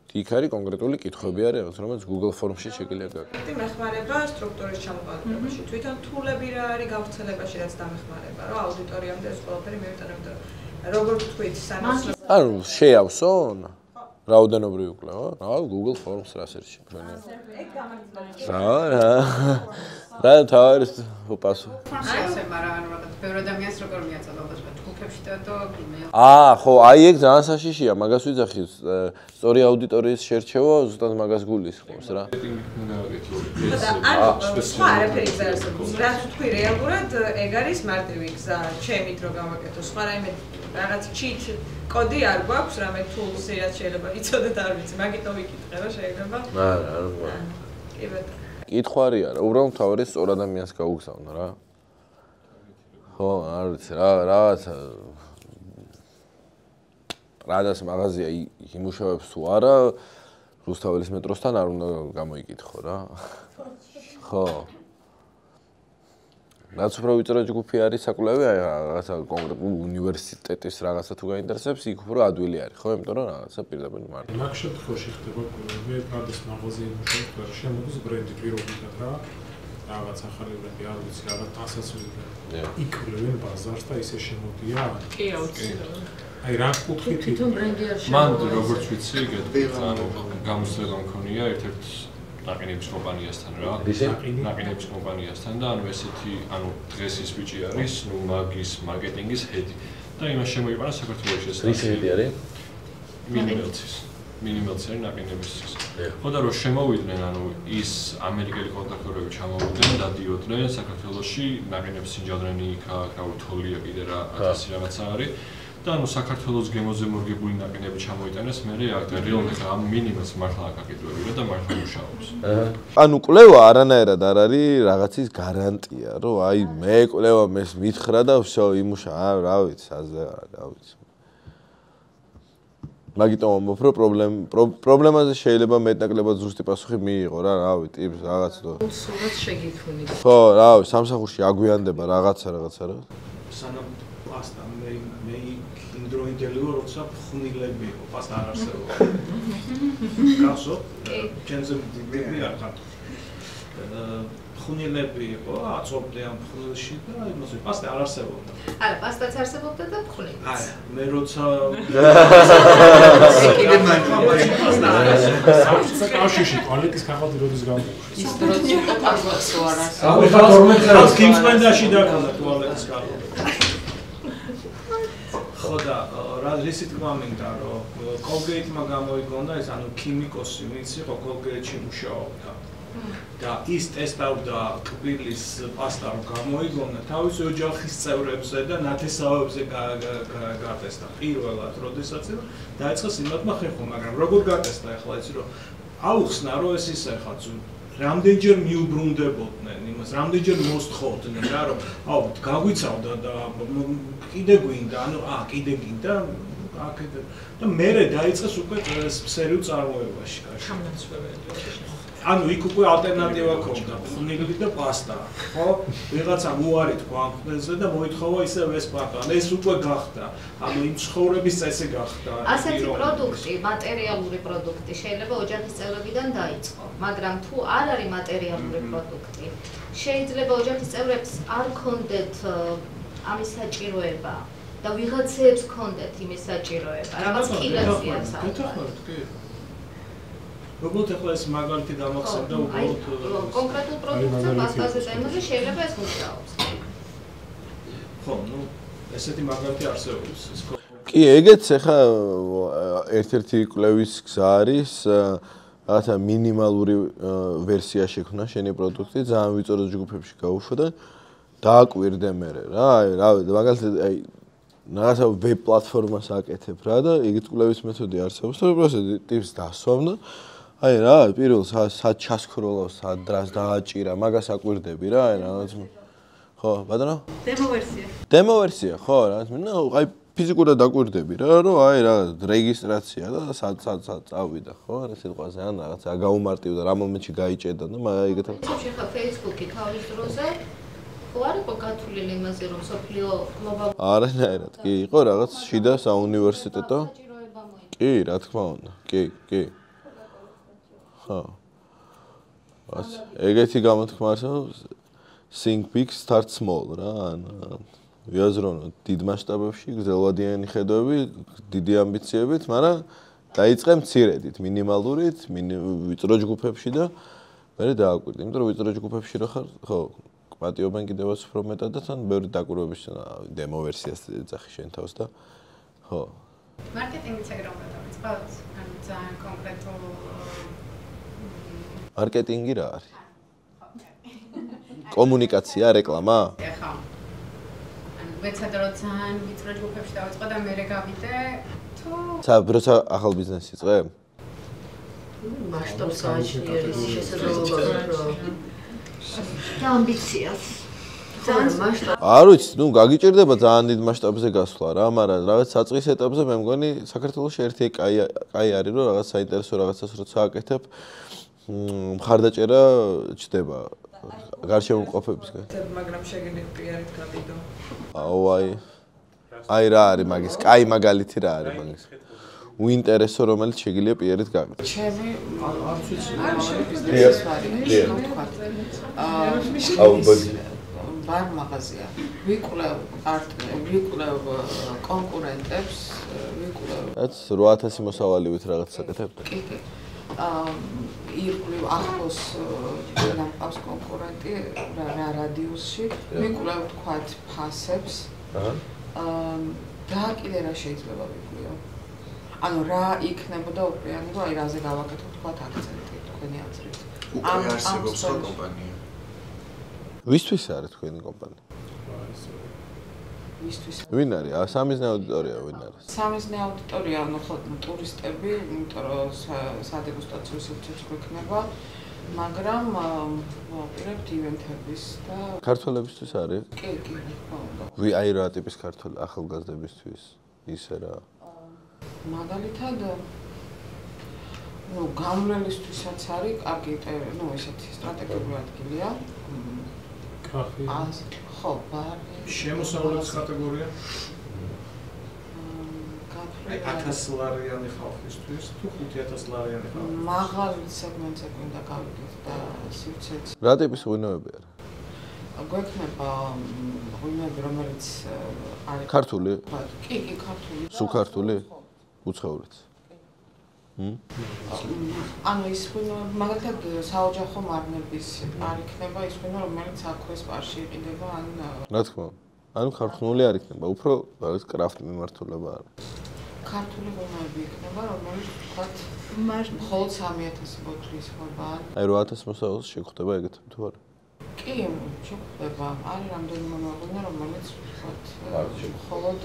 იქ არის კონკრეტული კითხვები არის, რომელიც Google Forms-ში შეგიძლიათ გაკეთდეს. მეხმარება სტრუქტურის ჩამოყალიბებაში. თვითონ თულები რა არის გავრცელებაში, რაც დამეხმარება, რომ აუდიტორიამდე ეს ყველაფერი მივიტანებდა. როგორ თქვით, სამოსლო. ანუ შეავსონ? რაოდენობრივი კვლევა? რა, Google Forms research-ში ჩვენი. რა თავის უპასო. მაგრამ ანუ რაღაც ბევრ ადამიანს როგორ მიაწოდება ჯგუფებში და ხო, აი ეგ ძალიან საშიშია, მაგას ვიძახი, სწორი აუდიტორიის შერჩევა ზუსტად მაგას გულისხმობს რა. ანუ სხვა არაფერი არ არსებობს. რაც თქვი რეალურად ეგ არის მარტივი გზა, ჩემით რო გავაკეთო. სხვა რაიმე რაღაც cheat კოდი არ გვაქვს, რამე tools-ი რაც შეიძლება იცოდეთ არ ვიცი, მაგითო ვიკითხე რა შეიძლება. არა, არ გვაქვს. კი ბატონო. კითხვარი არა, უბრალოდ თავარი სწორ ადამიანს გაუგზავნა რა. ხო, არ ვიცი, რაღაც რადას მაღაზია იმუშავებს თუ არა, რუსთაველის მეტროსთან არ უნდა გამოიკითხო რა. ხო. რაც უფრო ვიწრო ჯგუფი არის საკვლევი, აი რაღაცა კონკრეტული უნივერსიტეტის რაღაცა თუ გაინტერესებს, იქ უფრო ადვილი არის, ხო, იმიტომ რომ რაღაცა პირდაპირ მარტო. მაგ შემთხვევაში ხდება მე პრადეს მაღაზია იმუშავებ, მაგრამ შემოდის ბრენდი პირობითად რა. რაღაც ახალი ბრენდი არ ვიცი, რაღაც ასაცვლელი. იკვლევენ ბაზარს და ისე შემოდიან. კი, აუცილებლად. აი რა კუთხით თვითონ ბრენდი არ შემოდის. მან როგორც ვიცი, ანუ გამოსვლება მქონია ერთ-ერთ ნაყინების კომპანიასთან რა. ნაყინების კომპანიასთან და ანუ ესეთი, ანუ დღეს ის ბიჭი არის, ნუ მაგის მარკეტინგის ჰედი. და იმას შემოიყვანა საქართველოში ეს. რის ჰედი არის? მინიმალცი არის ნაყინების. ხო და რომ შემოვიდნენ, ანუ ის ამერიკელი კონტრაქტორები ჩამოვიდნენ და დადიოდნენ საქართველოში ნაყინებს ინჯადრენი იქა, თოლია კიდე რა 1000 რაღაცა არის. და ანუ საქართველოს გემოზე მორგებული ნაყინები ჩამოიტანეს, მე აქ და რეალურად ამ მინიმალს მართლა აკაკიდვებია და მართლა მუშაობს. ანუ კვლევა არანაირად არ არის რაღაცის გარანტია, რომ აი მე კვლევა მეს მითხრა და ვსო იმუშა, რა ვიცი, ასე რა ვიცი. მაგიტომ ამბობ, რომ პრობლემაზე შეიძლება მეტნაკლებად ზუსტი პასუხი მიიღო რა, რავი, ტიპს რაღაც და. სულაც შეგითუნით. ხო, რავი, სამსახურში აგვიანდება რაღაცა რა. სანამ პასტა მე იმდროინდელი ვარ, როცა ხუნილები იყო, პასტა არ არსებობდა. გახსო? ჩემზე მე არ ხარ. ხუნილები იყო, აწობდი ამ ხუნილში და იმას პასტა არ არსებობდა. არა, პასტაც არსებობდა და ხუნილიც. არა, მე როცა კიდე მაგალითად პასტა არ არსებობდა. კავშირში ტუალეტის ქაღალდი როდის გამოუშვეს? ის დროც იყო პასტა არ არსებობდა. აი, ხა 12 კინგსმენდაში დაკადა ტუალეტის ქაღალდი. ხო და რა რისით გვამინდა რომ კოლგეიტმა გამოიგონდა ეს ანუ ქიმიკოსი ვინც იყო კოლგეიტში მუშაობდა და ის ტესტავდა კბილის პასტა რომ გამოიგონა თავისი ოჯახის წევრებზე და ნათესავებზე გატესტა პირველად როდესაც დაიწყო სიმართმა ხეხო მაგრამ როგორ გატესტა ახლა იცი რომ აუხსნა რომ ეს ისე ხა რამდენჯერ მიუბრუნდებოდნენ იმას, რამდენჯერ მოსთხოვდნენ რა რომ აუ გაგვიცავდა და კიდე გვინდა, ანუ კიდე გინდა აქედან და მერე დაიწყეს უკვე სერიულ წარმოებაში გამოცვლებელი. ანუ იქ უკვე ალტერნატივა ქონდა, ხვნილი და პასტა, ხო? ვიღაცა უარი თქვა ამ ხვნილზე და მოითხოვა ისევ ეს პასტა. ეს უკვე გახდა. ანუ იმ ცხოვრების წესი გახდა. ასეთი პროდუქტი, მატერიალური პროდუქტი შეიძლება ოჯახის წევრებიდან დაიწყო, მაგრამ თუ არ არის მატერიალური პროდუქტი, შეიძლება ოჯახის წევრებს არ ქონდეთ ამის საჭიროება და ვიღაცებს ქონდეთ იმის საჭიროება, რაღაც კილაციაც აქვს. უბრალოდ ახლა ეს მაგალითი დამახსენდა უბრალოდ კონკრეტულ პროდუქტზე პასტაზე და იმაზე შეიძლება ეს მუშაობს. ხო, ნუ ესეთი მაგალითი არსებობს. კი, ეგეც ახლა ერთ-ერთი კვლევის გზა არის რაღაცა მინიმალური ვერსია შექმნა შენი პროდუქტი, ძალიან ვიწრო ჯგუფებში გაუშვა და დააკვირდე მერე რა, მაგალითად რაღაცა ვებ პლატფორმას აკეთებ რა და იგივე კვლევის მეთოდი არსებობს და უბრალოდ ტიპს დასვამ და აი რა, პირველ სად ჩასქროლავ, სად დრას დააჭირა, მაგას აკვირდები რა, აი რაღაც ხო, ბატონო? დემო ვერსია. დემო ვერსია, ხო, რაღაც მინდა, აი ფიზიკურად აკვირდები რა, რომ აი რა, რეგისტრაცია და სად წავიდა, ხო, რა სიტყვაზე ან რაღაცა გაუმარტივდა, რა მომენტში გაიჭედა და ეგეთად. შეხა Facebook-ი თავის დროზე ხო არ იყო გათვლილი იმაზე, რომ სოფლიო გლობალურ არანაირად, კი, იყო რაღაც შიდა საუნივერსიტეტო. კი, რა თქმა უნდა, კი. ხო. ეგეთი გამოთქმა არსებობს think big start small რა, ან ვიაზრონოთ დიდ მასშტაბებში გრძელვადიანი ხედვები, დიდი ამბიციებით, მაგრამ დაიწყე მცირედით, მინიმალურით, ვიწრო ჯგუფებში და მერე დააკვირდი, იმიტომ რომ ვიწრო ჯგუფებში რო ხარ, ხო, პატიობენ კიდევაც უფრო მეტად და თან ბევრი დაკვირვების დემო ვერსიას ეძახი შენ თავს და ხო. მარკეტინგიც ეგრე უნდა დავიწყოთ, ანუ ძალიან კონკრეტულ მარკეტინგი რა არის? კომუნიკაცია, რეკლამა? ხო. ანუ ვეცადე რომ ძალიან ვიწრო ჯგუფებში დავიწყო და მერე გავიდე თუ როცა ახალ ბიზნესი იწყე? მასშტაბს გააჩნიერი შესაძლებლობა და ამბიციას. არ ვიცი, ნუ გაგიჭირდება ძალიან დიდ მასშტაბზე გასვლა რა, მაგრამ რაღაც საწყის ეტაპზე მე მგონი საქართველოში ერთი კაი არის რომ რაღაც საინტერესო რაღაცას როცა აკეთებ მხარდაჭერა ჩდება გარშემოყოფებისგან. მაგრამ შეგიძლიათ პიარით გავიდო. აუ აი რა არის მაგის, კაი მაგალითი რა არის მაგის. უინტერესო რომელიც შეგიძლია პიარით გავიდო. ჩემი არც ვიცი. აუ ბოდი. ბარ მაღაზია. ვიკვლევ კონკურენტებს, ვიკვლევ. რაც 8000 მოსავალივით რაღაც აკეთებ. კი. ირგვლივ ახლოს ნამყავს კონკურენტი რა რადიუსში ვიკვლევ თქვათ ფასებს და კიდე რა შეიძლება ვიკვლევ ანუ რა იქნებოდა უპირანი რომ აი რაზე გავაკეთო თქვათ აქცენტი თქვენი აზრით უკვე არსებობს ხო კომპანია ვისთვის არის თქვენი კომპანია ვისთვის ვინ არის სამიზნე აუდიტორია ვინ არის სამიზნე აუდიტორია ანუ ხო ტურისტები იმიტომ რომ სადეგუსტაციო სივრცეც გვექნება მაგრამ ვაპირებთ ივენთების და ქართველებისთვის არის კი ვი აი რა ტიპის ქართველ ახალგაზრდებისთვის ისე რა მაგალითად გამვლელისთვისაც არის კარგი ესეთი სტრატეგიული ადგილია კაფე ხო ბარი შემოსავლების კატეგორია 1000 ლარიანი ხალხისთვის თუ 5000 ლარიანი ხალხი მაღალი სეგმენტზე გვინდა გავიდეთ და სივრცეც რა ტიპის ღვინოები არის გვექნება ღვინოები რომელიც არის ქართული კი ქართული სულ ქართული უცხოურიც ანუ ის ღვინოები მაგალითად საოჯახო მარნების არ იქნება ის ღვინო რომელიც აქვე სპარში იყიდება ან რა თქმა უნდა ანუ ქართული არ იქნება უფრო რაღაც კრაფტ მიმართულება არის ქართული ღვინოები იქნება რომელიც თქვათ მხოლოდ 3000 ბოთლის ხდება აი 8000 მოსავალს შეგხვდება ეგეთ თუ არა კი, შეგვხვდება. არის რამდენიმე მოღვაწე, რომელიც მხოლოდ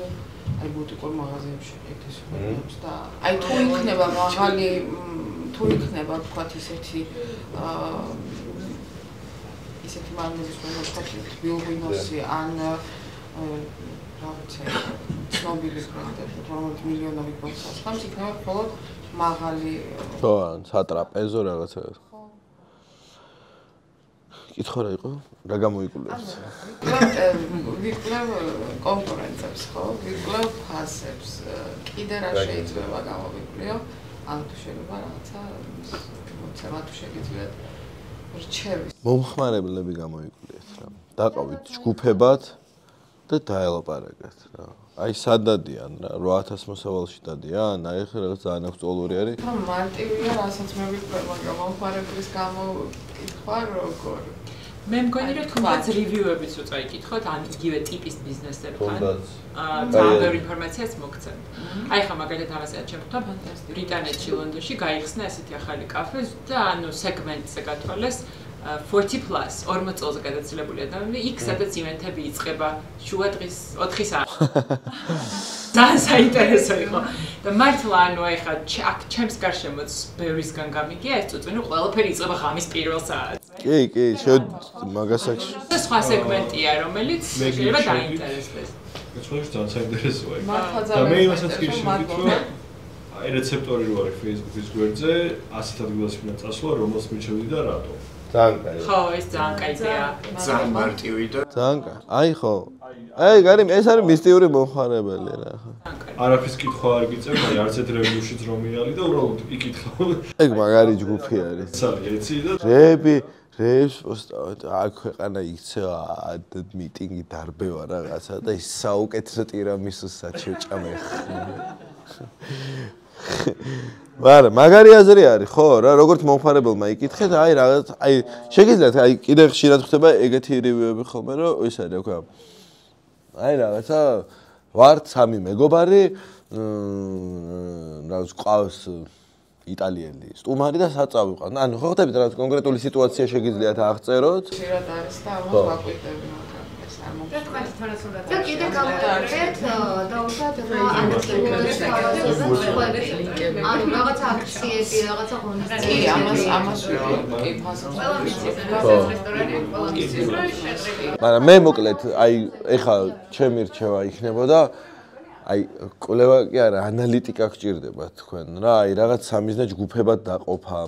აი ბუტიკურ მაღაზიებში ყიდის ხვდებს და აი თუ იქნება მაღალი თუ იქნება თქვათ ისეთი მაღაზიების რომელსაც ბილბინოსი ან რა ვიცი ცნობილი ბრენდები რომელიც მილიონობით ბოქსას ხამს იქნება მხოლოდ მაღალი ხო ან სატრაპეზო რაღაცა კითხვა რა იყო? რა გამოიკვლევს? ვიკვლევ კონკურენტებს, ხო? ვიკვლევ ფასებს. კიდე რა შეიძლება გამოვიკვლიო? ან თუ შეიძლება რაღაცა მოცემა თუ შეგიძლიათ რჩევის. მომხმარებლები გამოიკვლიეთ რა. დაყავით ჯგუფებად და დაელაპარაკეთ რა. აი სად დადიან რა 8000 მოსავალში დადიან? აი ხე რაღაც ძალიან აქტუალური არის. რა მარტივია, რასაც მე ვიკვლევ, მაგრამ მომხმარებლის გამოკითხვა როგორ მე მგონი რომ თუნდაც რივიუებიც რო წაიკითხოთ ან იგივე ტიპის ბიზნესებთან ძალიან ბევრი ინფორმაციაც მოგცემ. აი ხა მაგალითად ამასაც ჩემთან ბრიტანეთში ლონდონში გაიხსნა ესეთი ახალი კაფე და ანუ სეგმენტზე გათვალეს 40+ 40 წელზე გადაცილებული ადამიანები იქ სადაც ივენთები იწყება შუა დღის 4 საათი. ძალიან საინტერესო იყო და მართლა ანუ აი ხა ჩემს გარშემოც ბევრისგან გამიგია ეს წუწუნი ყველაფერი იწყება ღამის პირველ საათზე. კი, მაგასაკში. სხვა სეგმენტია, რომელიც შეიძლება დაინტერესდეს. ეს ძალიან საინტერესოა. და მე იმასაც კი შევიტყვი, აი რეცეპტორი რო არის Facebook-ის გვერდზე, 100 ადგილას ვინა წასვლა, რომელს მირჩევდი და რატო. ძალიან კაი. ხო, ეს ძალიან კაი იდეა. ძალიან მარტივი და ძალიან კაი. აი ხო. აი, გარიმ ეს არის მისტიური მომხმარებელი რა ხო. არაფრის კითხვა არ გიწევ, აი არც ერთ რევიუშიც რომ მიალი და უბრალოდ იკითხავ. ეგ მაგარი ჯგუფი არის. ეცი და რებს პოსტავთ, აქ ქვეყანა იქცევა მიტინგი დარბევა რაღაცა და ის საუკეთესო ტირამისუსაც შეჭამე. მაგრამ მაგარი აზრი არის, ხო რა, როგორც მომხმარებელმა იკითხეთ, აი რაღაც, აი შეგიძლიათ, აი კიდე ხშირად ხდება ეგეთი რივიუები ხოლმე, რომ ის არის, რა აი რაღაცა ვართ 3 მეგობარი, რაღაც ყავს იტალიელი სტუმარი და საწავი ყავს. ანუ ხო ხდებით რაღაც კონკრეტული სიტუაცია შეგიძლიათ აღწეროთ. ხშირად არის და ამას ვაკვირდები, მაგრამ ეს არ მომხდარა. და კიდე გავაკეთეთ და უშოთ რა ანუ რაღაც აქციები, რაღაცა ღონისძიებები. კი, ამას კი ფასებს. ყველა მიცის რესტორანი, ყველა მიცის მაგრამ მე მოკლედ, აი ეხა ჩემი რჩევა იქნებოდა აი კვლევა კი არა ანალიტიკა გჭირდება თქვენ რა აი რაღაც სამიზნე ჯგუფებად დაყოფა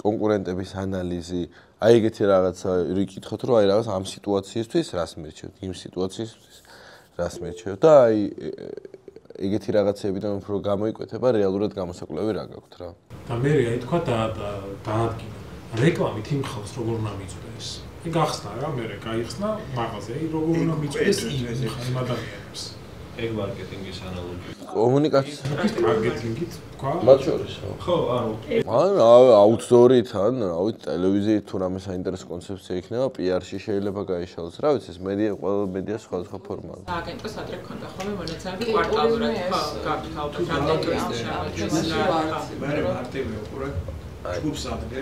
კონკურენტების ანალიზი აი ეგეთი რაღაცა რიკითხოთ რომ აი რაღაც ამ სიტუაციისთვის რას მერჩევთ იმ სიტუაციისთვის რას მერჩევთ და აი ეგეთი რაღაცებიდან უფრო გამოიკვეთება რეალურად გამოსაკვლევი რა გაქვთ რა და მე აი თქვა დაადგინა რეკლამით იმ ხალხს როგორ უნდა მიწვდეს ეგ ახსნა რა მე გაიხსნა მაღაზია აი როგორ უნდა მიწვდეს იმ ადამიანებს ეგ მარკეტინგის ანალოგია. კომუნიკაცია. მარკეტინგით თქვა? მათ შორის. ხო, ანუ აუთდორით ან რავი ტელევიზიით თუ რამე საინტერესო კონცეფცია იქნება, PR-ში შეიძლება გაიშალოს. რა ვიცი, ეს მედია ყველა მედია სხვადასხვა ფორმაა. აგენტოს ადრე ქონდა ხოლმე მონაცემები კვარტალურად ხო, გაქვთ რამდენი ტურისტი მე მარტივი უყურე ჯგუფს ადგე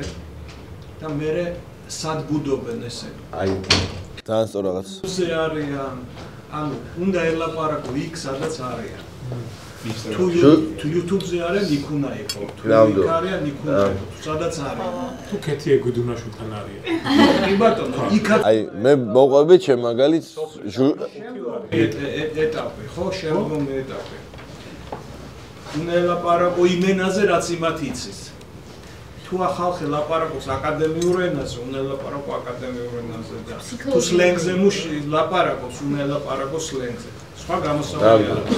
და მე სად ბუდობენ ესე. აი ძალიან სწორ რაღაც. ზე არიან ანუ უნდა ელაპარაკო იქ სადაც არიან. თუ YouTube-ზე არიან, იქ უნდა იყო. თუ იქ არიან, იქ უნდა იყო. სადაც არიან. თუ ქეთი ეგუდუნაშვილთან არიან. კი ბატონო, იქ აი მე მოყვები ჩემ მაგალით ეტაპი, ხო, შემდგომი ეტაპი. უნდა ელაპარაკო იმენაზე, რაც იმათ იცის. თუ ახალხი ლაპარაკობს აკადემიურ ენაზე, უნდა ლაპარაკო აკადემიურ ენაზე და თუ სლენგზე ლაპარაკობს, უნდა ლაპარაკო სლენგზე. სხვა გამოსავალი არ აქვს.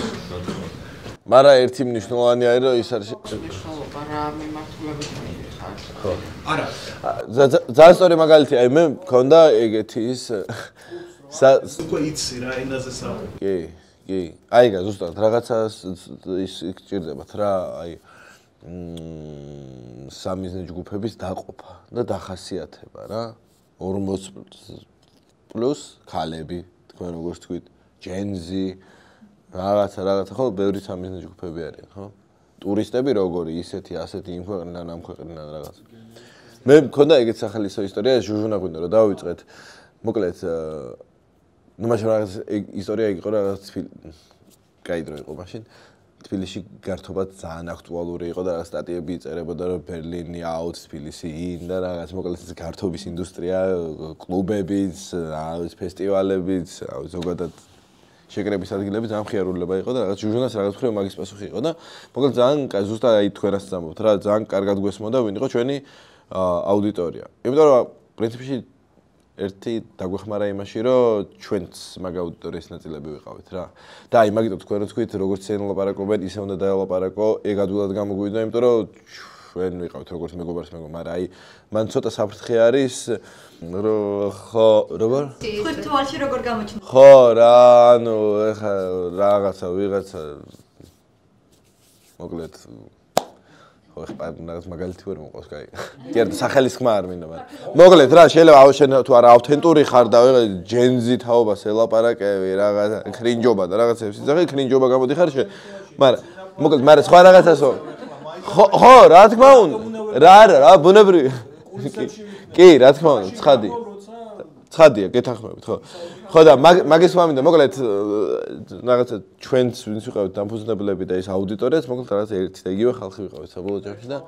მაგრამ ერთი მნიშვნელოვანი არის, რომ ის არის მნიშვნელობა რა მიმართულებით ხარ. ხო. არა. ძალიან სწორი მაგალითი, აი მე მქონდა ეგეთი ის უკვე იცი რა ენაზე საუბრობ. კი. აი ზუსტად რაღაცას ის გჭირდებათ რა, აი სამიზნე ჯგუფების დაყოფა და დახასიათება რა 40+ ქალები თქვენ როგორ თქვით ჯენზი რაღაცა ხო ბევრი სამიზნე ჯგუფები არიან ხო ტურისტები როგორი ისეთი ასეთი იმ ქვეყნიდან ამ ქვეყნიდან რაღაცა მე მქონდა ეგეთ სახელისო ისტორია ჟუჟუნა გვინდა რომ დავიწყეთ მოკლედ ну მაშინ რაღაც ისტორია იყო რაღაც კაი დრო იყო მაშინ თბილისში გართობა ძალიან აქტუალური იყო და რაღაც სტატიები იწერებოდა რომ ბერლინი აუთ თბილისი ინ და რაღაც მოკლედ გართობის ინდუსტრია კლუბებიც რაღაც ფესტივალებიც ზოგადად შეკრების ადგილები ძალიან მხიარულება იყო და რაღაც ჟურნალს რაღაც ხრი მაგის პასუხი იყო და მოკლედ ძალიან ზუსტად აი თქვენას წამოთ რა ძალიან კარგად გვესმოდა ვინ იყო ჩვენი აუდიტორია იმიტომ რომ პრინციპში ერთი დაგვეხმარა იმაში რომ ჩვენც მაგ აუდიტორიის ნაწილები ვიყავით რა და აი მაგიტო თქვენ თქვით როგორც ისინი ლაპარაკობენ ისე უნდა დაელაპარაკო ეგ ადვილად გამოგვიდა იმიტომ რომ ჩვენ ვიყავით როგორც მეგობარს მაგრამ აი მან ცოტა საფრთხე არის რომ ხო როგორ თქვენ თვალში როგორ გამოჩნდა ხო რა ანუ ეხა რაღაცა ვიღაცა მოკლედ ხო ეხა რაღაც მაგალითი ვერ მოყავს კაი კი არა სახელის ხმა არ მინდა მაგრამ მოკლედ რა შეიძლება შენ თუ არა ავთენტური ხარ და ჯენზი თაობას ელაპარაკები რაღაც კრინჯობა და რაღაცებს იცახე კრინჯობა გამოდიხარ შენ მაგრამ მოკლედ მაგრამ სხვა რაღაცასო ხო რა თქმა უნდა რა ბუნებრივი კი რა თქმა უნდა ცხადია გეთანხმებით ხო და მაგის მამინდა მოკლედ რაღაცა ჩვენც ვინც ვიყავით დამფუძნებლები და ეს აუდიტორიაც მოკლედ რაღაცა ერთი და იგივე ხალხი ვიყავით საბოლოო ჯამში და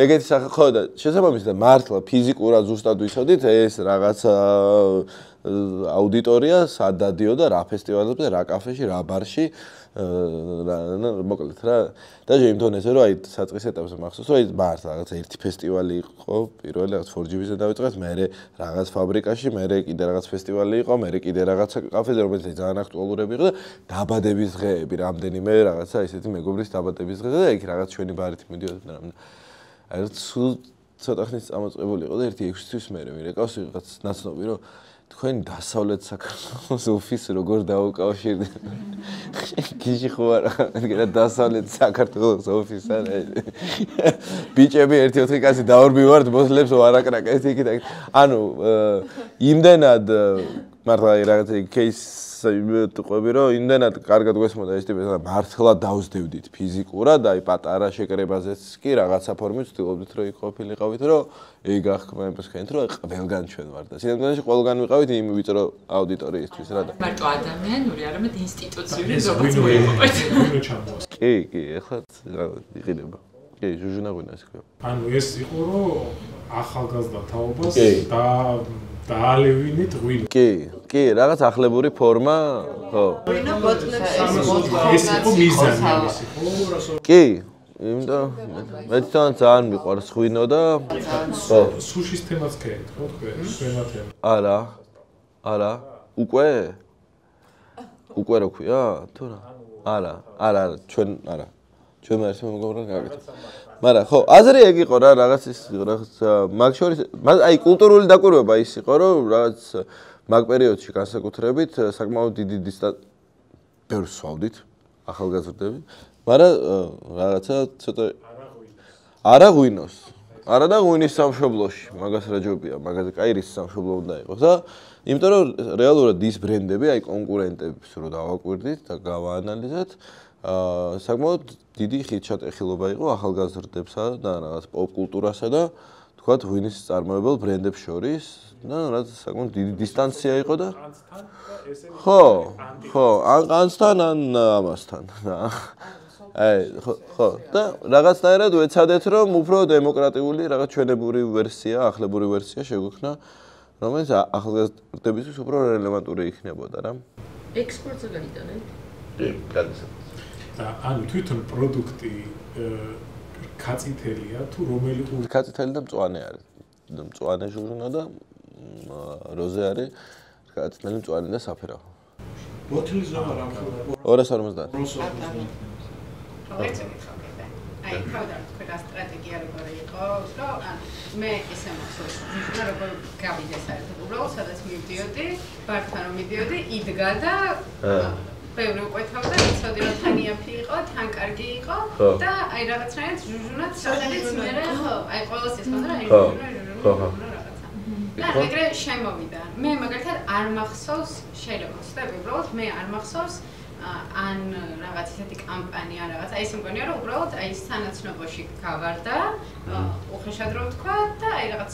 ეგეთი სახე ხო და შესაბამისად მართლა ფიზიკურად ზუსტად ვიცოდით ეს რაღაცა აუდიტორია სად დადიოდა რა ფესტივალებზე რა კაფეში რა ბარში მოკლედ რა და იმ დონეზე რომ აი საწყის ეტაპზე მახსოვს რომ აი მართლა რაღაცა ერთი ფესტივალი იყო პირველი რაღაც 4G-ზე დავიწყეთ მე რაღაც ფაბრიკაში მე კიდე რაღაც ფესტივალი იყო მე კიდე რაღაცა კაფეზე რომელიც ძალიან აქტუალურები იყო და დაბადების დღეები რამდენიმე რაღაცა ისეთი მეგობრის დაბადების დღე და იქ რაღაც ჩვენი ბარით მიდიოდა რამდენი აი ცოტა ხნის წამოწყებული იყო და ერთი 6 თვის მე მირეკავს რაღაც ნაცნობი რომ თქვენ დასავლეთ საქართველოს ოფისს როგორ დაუკავშირდით? გიჟი ხო არა, ეგრე დასავლეთ საქართველოს ოფისს არა. ბიჭები 1-4 კაცი დაორბივართ მოსლებს ვარაკრაკეთ იქით. ანუ იმდენად მართლა რაღაც кейსი ტყვები რომ იმდენად კარგად გვესმოდა ეს ტიპი და მართლა დავსდევდით ფიზიკურად, აი პატარა შეკრებაზეც კი რაღაცა ფორმით ვთქვით რომ იქ ყოფილიყავით რომ ეგ ახკმებს ხენთ რომ ყველგან ჩვენ ვარ და სინამდვილეში ყველგან ვიყავით იმ ვიწრო აუდიტორიისთვის რა და მარტო ადამიანური არამედ ინსტიტუციური ზოგადად კი ეხლა იყიდება კი ჟუჟუნაგვინას ხო ანუ ეს იყო რომ ახალგაზრდა თაობას დაალევინით ღვინო კი რაღაც ახლებური ფორმა ხო ღვინო ბოთლებს ეს იყო მიზანი ეს იყო კი იმიტომ მე თან ძალიან მიყვარს ღვინო და ხო სუშის თემაც ქეთ ხო თქვენ ჩვენა თემა არა უკვე რო ქვია თუ რა არა ჩვენ ერთი მეგობრად გავიგეთ მაგრამ ხო აზრი ეგ იყო რა რაღაც ის რაღაც მაგ შორის აი კულტურული დაკვირვება ის იყო რომ რაღაც მაგ პერიოდში განსაკუთრებით საკმაოდ დიდი ბევრს ვსვავდით ახალგაზრდები მაგრამ რაღაცა ცოტა არა ღვინოს არა და ღვინის სამშობლოში მაგას რა ჯობია მაგაზე კაირის სამშობლო უნდა იყოს და იმიტომ რომ რეალურად ის ბრენდები აი კონკურენტებს რო დავაკვირდით და გავაანალიზეთ საკმაოდ დიდი ხილშატეხილობა იყო ახალგაზრდებსა და რაღაც პოპ კულტურასა და თქვათ ღვინის წარმოებელ ბრენდებს შორის და რაღაც საკმაოდ დიდი დისტანცია იყო და ხო ან ყანწთან ან ამასთან აი ხო და რაღაცნაირად ვეცადეთ რომ უფრო დემოკრატიული რაღაც ჩვენებური ვერსია ახლებური ვერსია შეგვექნა რომელიც ახალგაზრდებისთვის უფრო რელევანტური იქნებოდა რა ექსპორტზე გაიტანეთ კი გადასა და ანუ თვითონ პროდუქტი კაციტელია თუ რომელი კაციტელი და მწვანე არის მწვანე ჟურნალ და როზე არის კაციტელი მწვანე და საფერო ბოთლის ზომა რამხელა 250 აი ხოდა თქვა სტრატეგია როგორ იყო რომ მე ისე მახსოვს როგორ გავიდე საერთოდ უბრალოდ სადაც მივდიოდი ბართან რომ მივდიოდი იდგა და ბევრი უყვეთავდა იცოდი რომ თან იაფი იყო თან კარგი იყო და აი რაღაცნაირად ჟუჟუნად სახელიც მე ხო აი ყოველს ის ხონდა აი ჟუჟუნა რაღაცა და ეგრე შემოვიდა მე მაგალითად არ მახსოვს შეიძლება ვსწრები უბრალოდ მე არ მახსოვს ან რაღაც ისეთი კამპანია რაღაც აი ეს მგონია რომ უბრალოდ აი სანაცნობოში გავარდა უხეშად რომ თქვა და აი რაღაც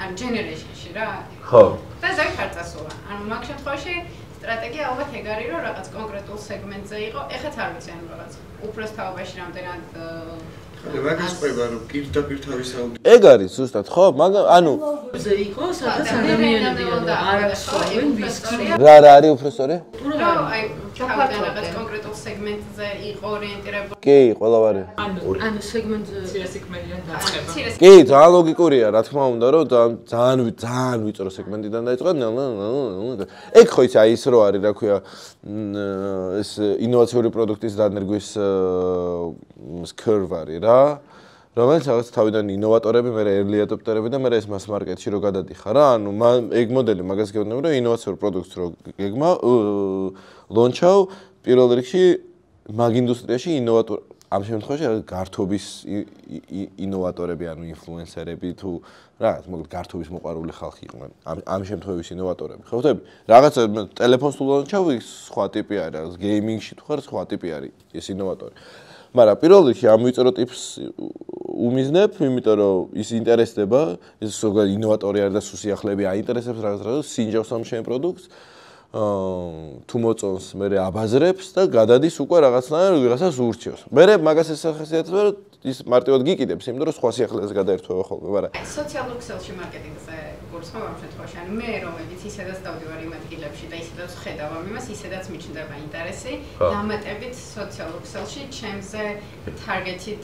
ანუ generation-ში რა. ხო. და ზოგადად არ წასულა. ანუ მაგ შემთხვევაში სტრატეგია ალბათ ეგ არის, რომ რაღაც კონკრეტულ სეგმენტზე იყო. ეხაც არ ვიცი ანუ რაღაც უფროს თაობაში რამდენად მაგას ყვება რომ პირდაპირ თავის აუდიტორიას ეგ არის ზუსტად ხო მაგრამ ანუ ზე იყო სადაც ადამიანები არ ასწავლენ ვისკი რა არის უფრო სწორი? აი თავიდან რაღაც კონკრეტულ სეგმენტზე იყო ორიენტირებული. კი, ყველა ვარი. ანუ სეგმენტზე ცირესიქმედიან დაწყება. კი, ძალიან ლოგიკურია, რა თქმა უნდა, რომ ძალიან ვიწრო სეგმენტიდან დაიწყო. ეგ ხო იცი, აი ის რო არის, რა ქვია, ეს ინოვაციური პროდუქტის დანერგვის curve არის რა. რომელიც რაღაც თავიდან ინოვატორები, მე early adopter-ები და მე ეს mass market-ში რო გადადიხარ რა. ანუ ეგ მოდელი მაგას გეუბნები, რომ ინოვაციურ პროდუქტს რო გეგმა ლონჩავ პირველ რიგში მაგ ინდუსტრიაში ინოვატორ ამ შემთხვევაში გართობის ინოვატორები, ანუ ინფლუენსერები თუ რაღაც მოკლედ გართობის მოყვარული ხალხი იყვნენ. ამ შემთხვევაში ინოვატორები. ხო ხდები? რაღაც ტელეფონს თუ ლონჩავ ის სხვა ტიპი არის, რაღაც გეიმინგში თუ ხარ სხვა ტიპი არის ეს ინოვატორი. მაგრამ პირველ რიგში ამ ვიწრო ტიპს უმიზნებ, იმიტომ რომ ის ინტერესდება, ეს ზოგადად ინოვატორი არის და სუსიახლეები აინტერესებს რაღაც სინჯავს ამ შენ პროდუქტს. თუ მოწონს, მე აბაზრებს და გადადის უკვე რაღაცნაირად ვიღაცას ურჩევს. მე მაგას ეს სახასიათება რომ ის მარტივად გიკიდებს, იმიტომ რომ სხვა სიახლეზე გადაერთვება ხოლმე, მაგრამ სოციალურ ქსელში მარკეტინგზე გულისხმობ ამ შემთხვევაში, ანუ მე რომელიც ისედაც დავდივარ იმ ადგილებში და ისედაც ხედავ ამ იმას, ისედაც მიჩნდება ინტერესი, დამატებით სოციალურ ქსელში ჩემზე targeted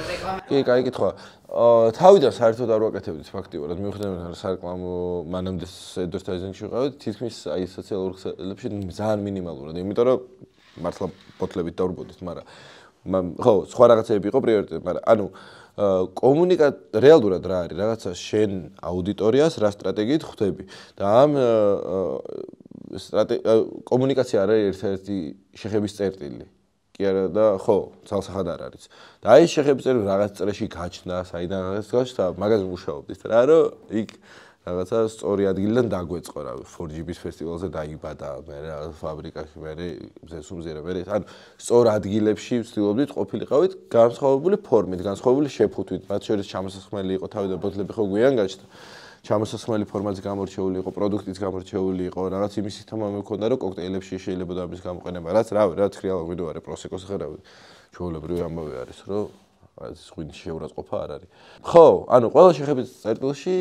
რეკლამა. კი, კაი კითხვა. თავიდან საერთოდ არ ვაკეთებდით ფაქტიურად, მიუხედავად რომ სარეკლამო მანამდე advertising-ში ვიყავით, თითქმის აი სოციალურ ქსელებში ძალიან მინიმალურად, იმიტომ რომ მართლა ბოთლებით დავრბოდით, მაგრამ ხო, სხვა რაღაცები იყო პრიორიტეტი, მაგრამ ანუ რეალურად რა არის, რაღაცა შენ აუდიტორიას რა სტრატეგიით ხვდები და ამ კომუნიკაცია არის ერთ-ერთი შეხების წერტილი. კი არა და ხო, ძალსახად არ არის. და აი შეხების წერტილი რაღაც წრეში გაჩნდა, საიდან რაღაც გაჩნდა, მაგაზე მუშაობდით რა, რომ იქ რაღაცა სწორი ადგილიდან დაგვეწყო რა 4GB-ის ფესტივალზე დაიბადა, მე რაღაც ფაბრიკაში, მე მზეს უმზირე, მე ანუ სწორ ადგილებში ვცდილობდით ყოფილიყავით განსხვავებული ფორმით, განსხვავებული შეფუთვით, მათ შორის ჩამოსასხმელი იყო თავიდან ბოთლები ხო გვიან გაჩნდა. ჩამოსასხმელი ფორმატიც გამორჩეული იყო, პროდუქტიც გამორჩეული იყო, რაღაც იმის თქმა მქონდა, რომ კოქტეილებში შეიძლება ამის გამოყენება, რაც რაც რეალურად ვიდოარე პროსეკოს ხერავი. ჩვეულებრივი ამბავი არის, რომ ეს ღვინის შეურაცხყოფა არ არის. ხო, ანუ ყველა შეხების წერტილში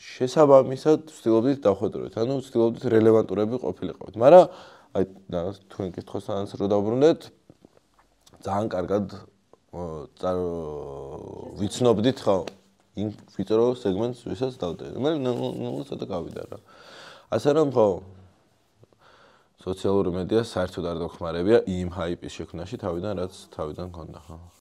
შესაბამისად ვცდილობდით დავხვედროთ, ანუ ვცდილობდით რელევანტურები ყოფილიყავით, მაგრამ აი თქვენ კითხვასთან რო დავბრუნდეთ, ძალიან კარგად ვიცნობდით ხო იმ ვიწრო სეგმენტს, ვისაც დავდე. მე ცოტა გავიდა რა. ასე რომ ხო სოციალური მედია საერთოდ არ დაგხმარებია იმ ჰაიპის შექმნაში თავიდან რაც თავიდან მქონდა ხო.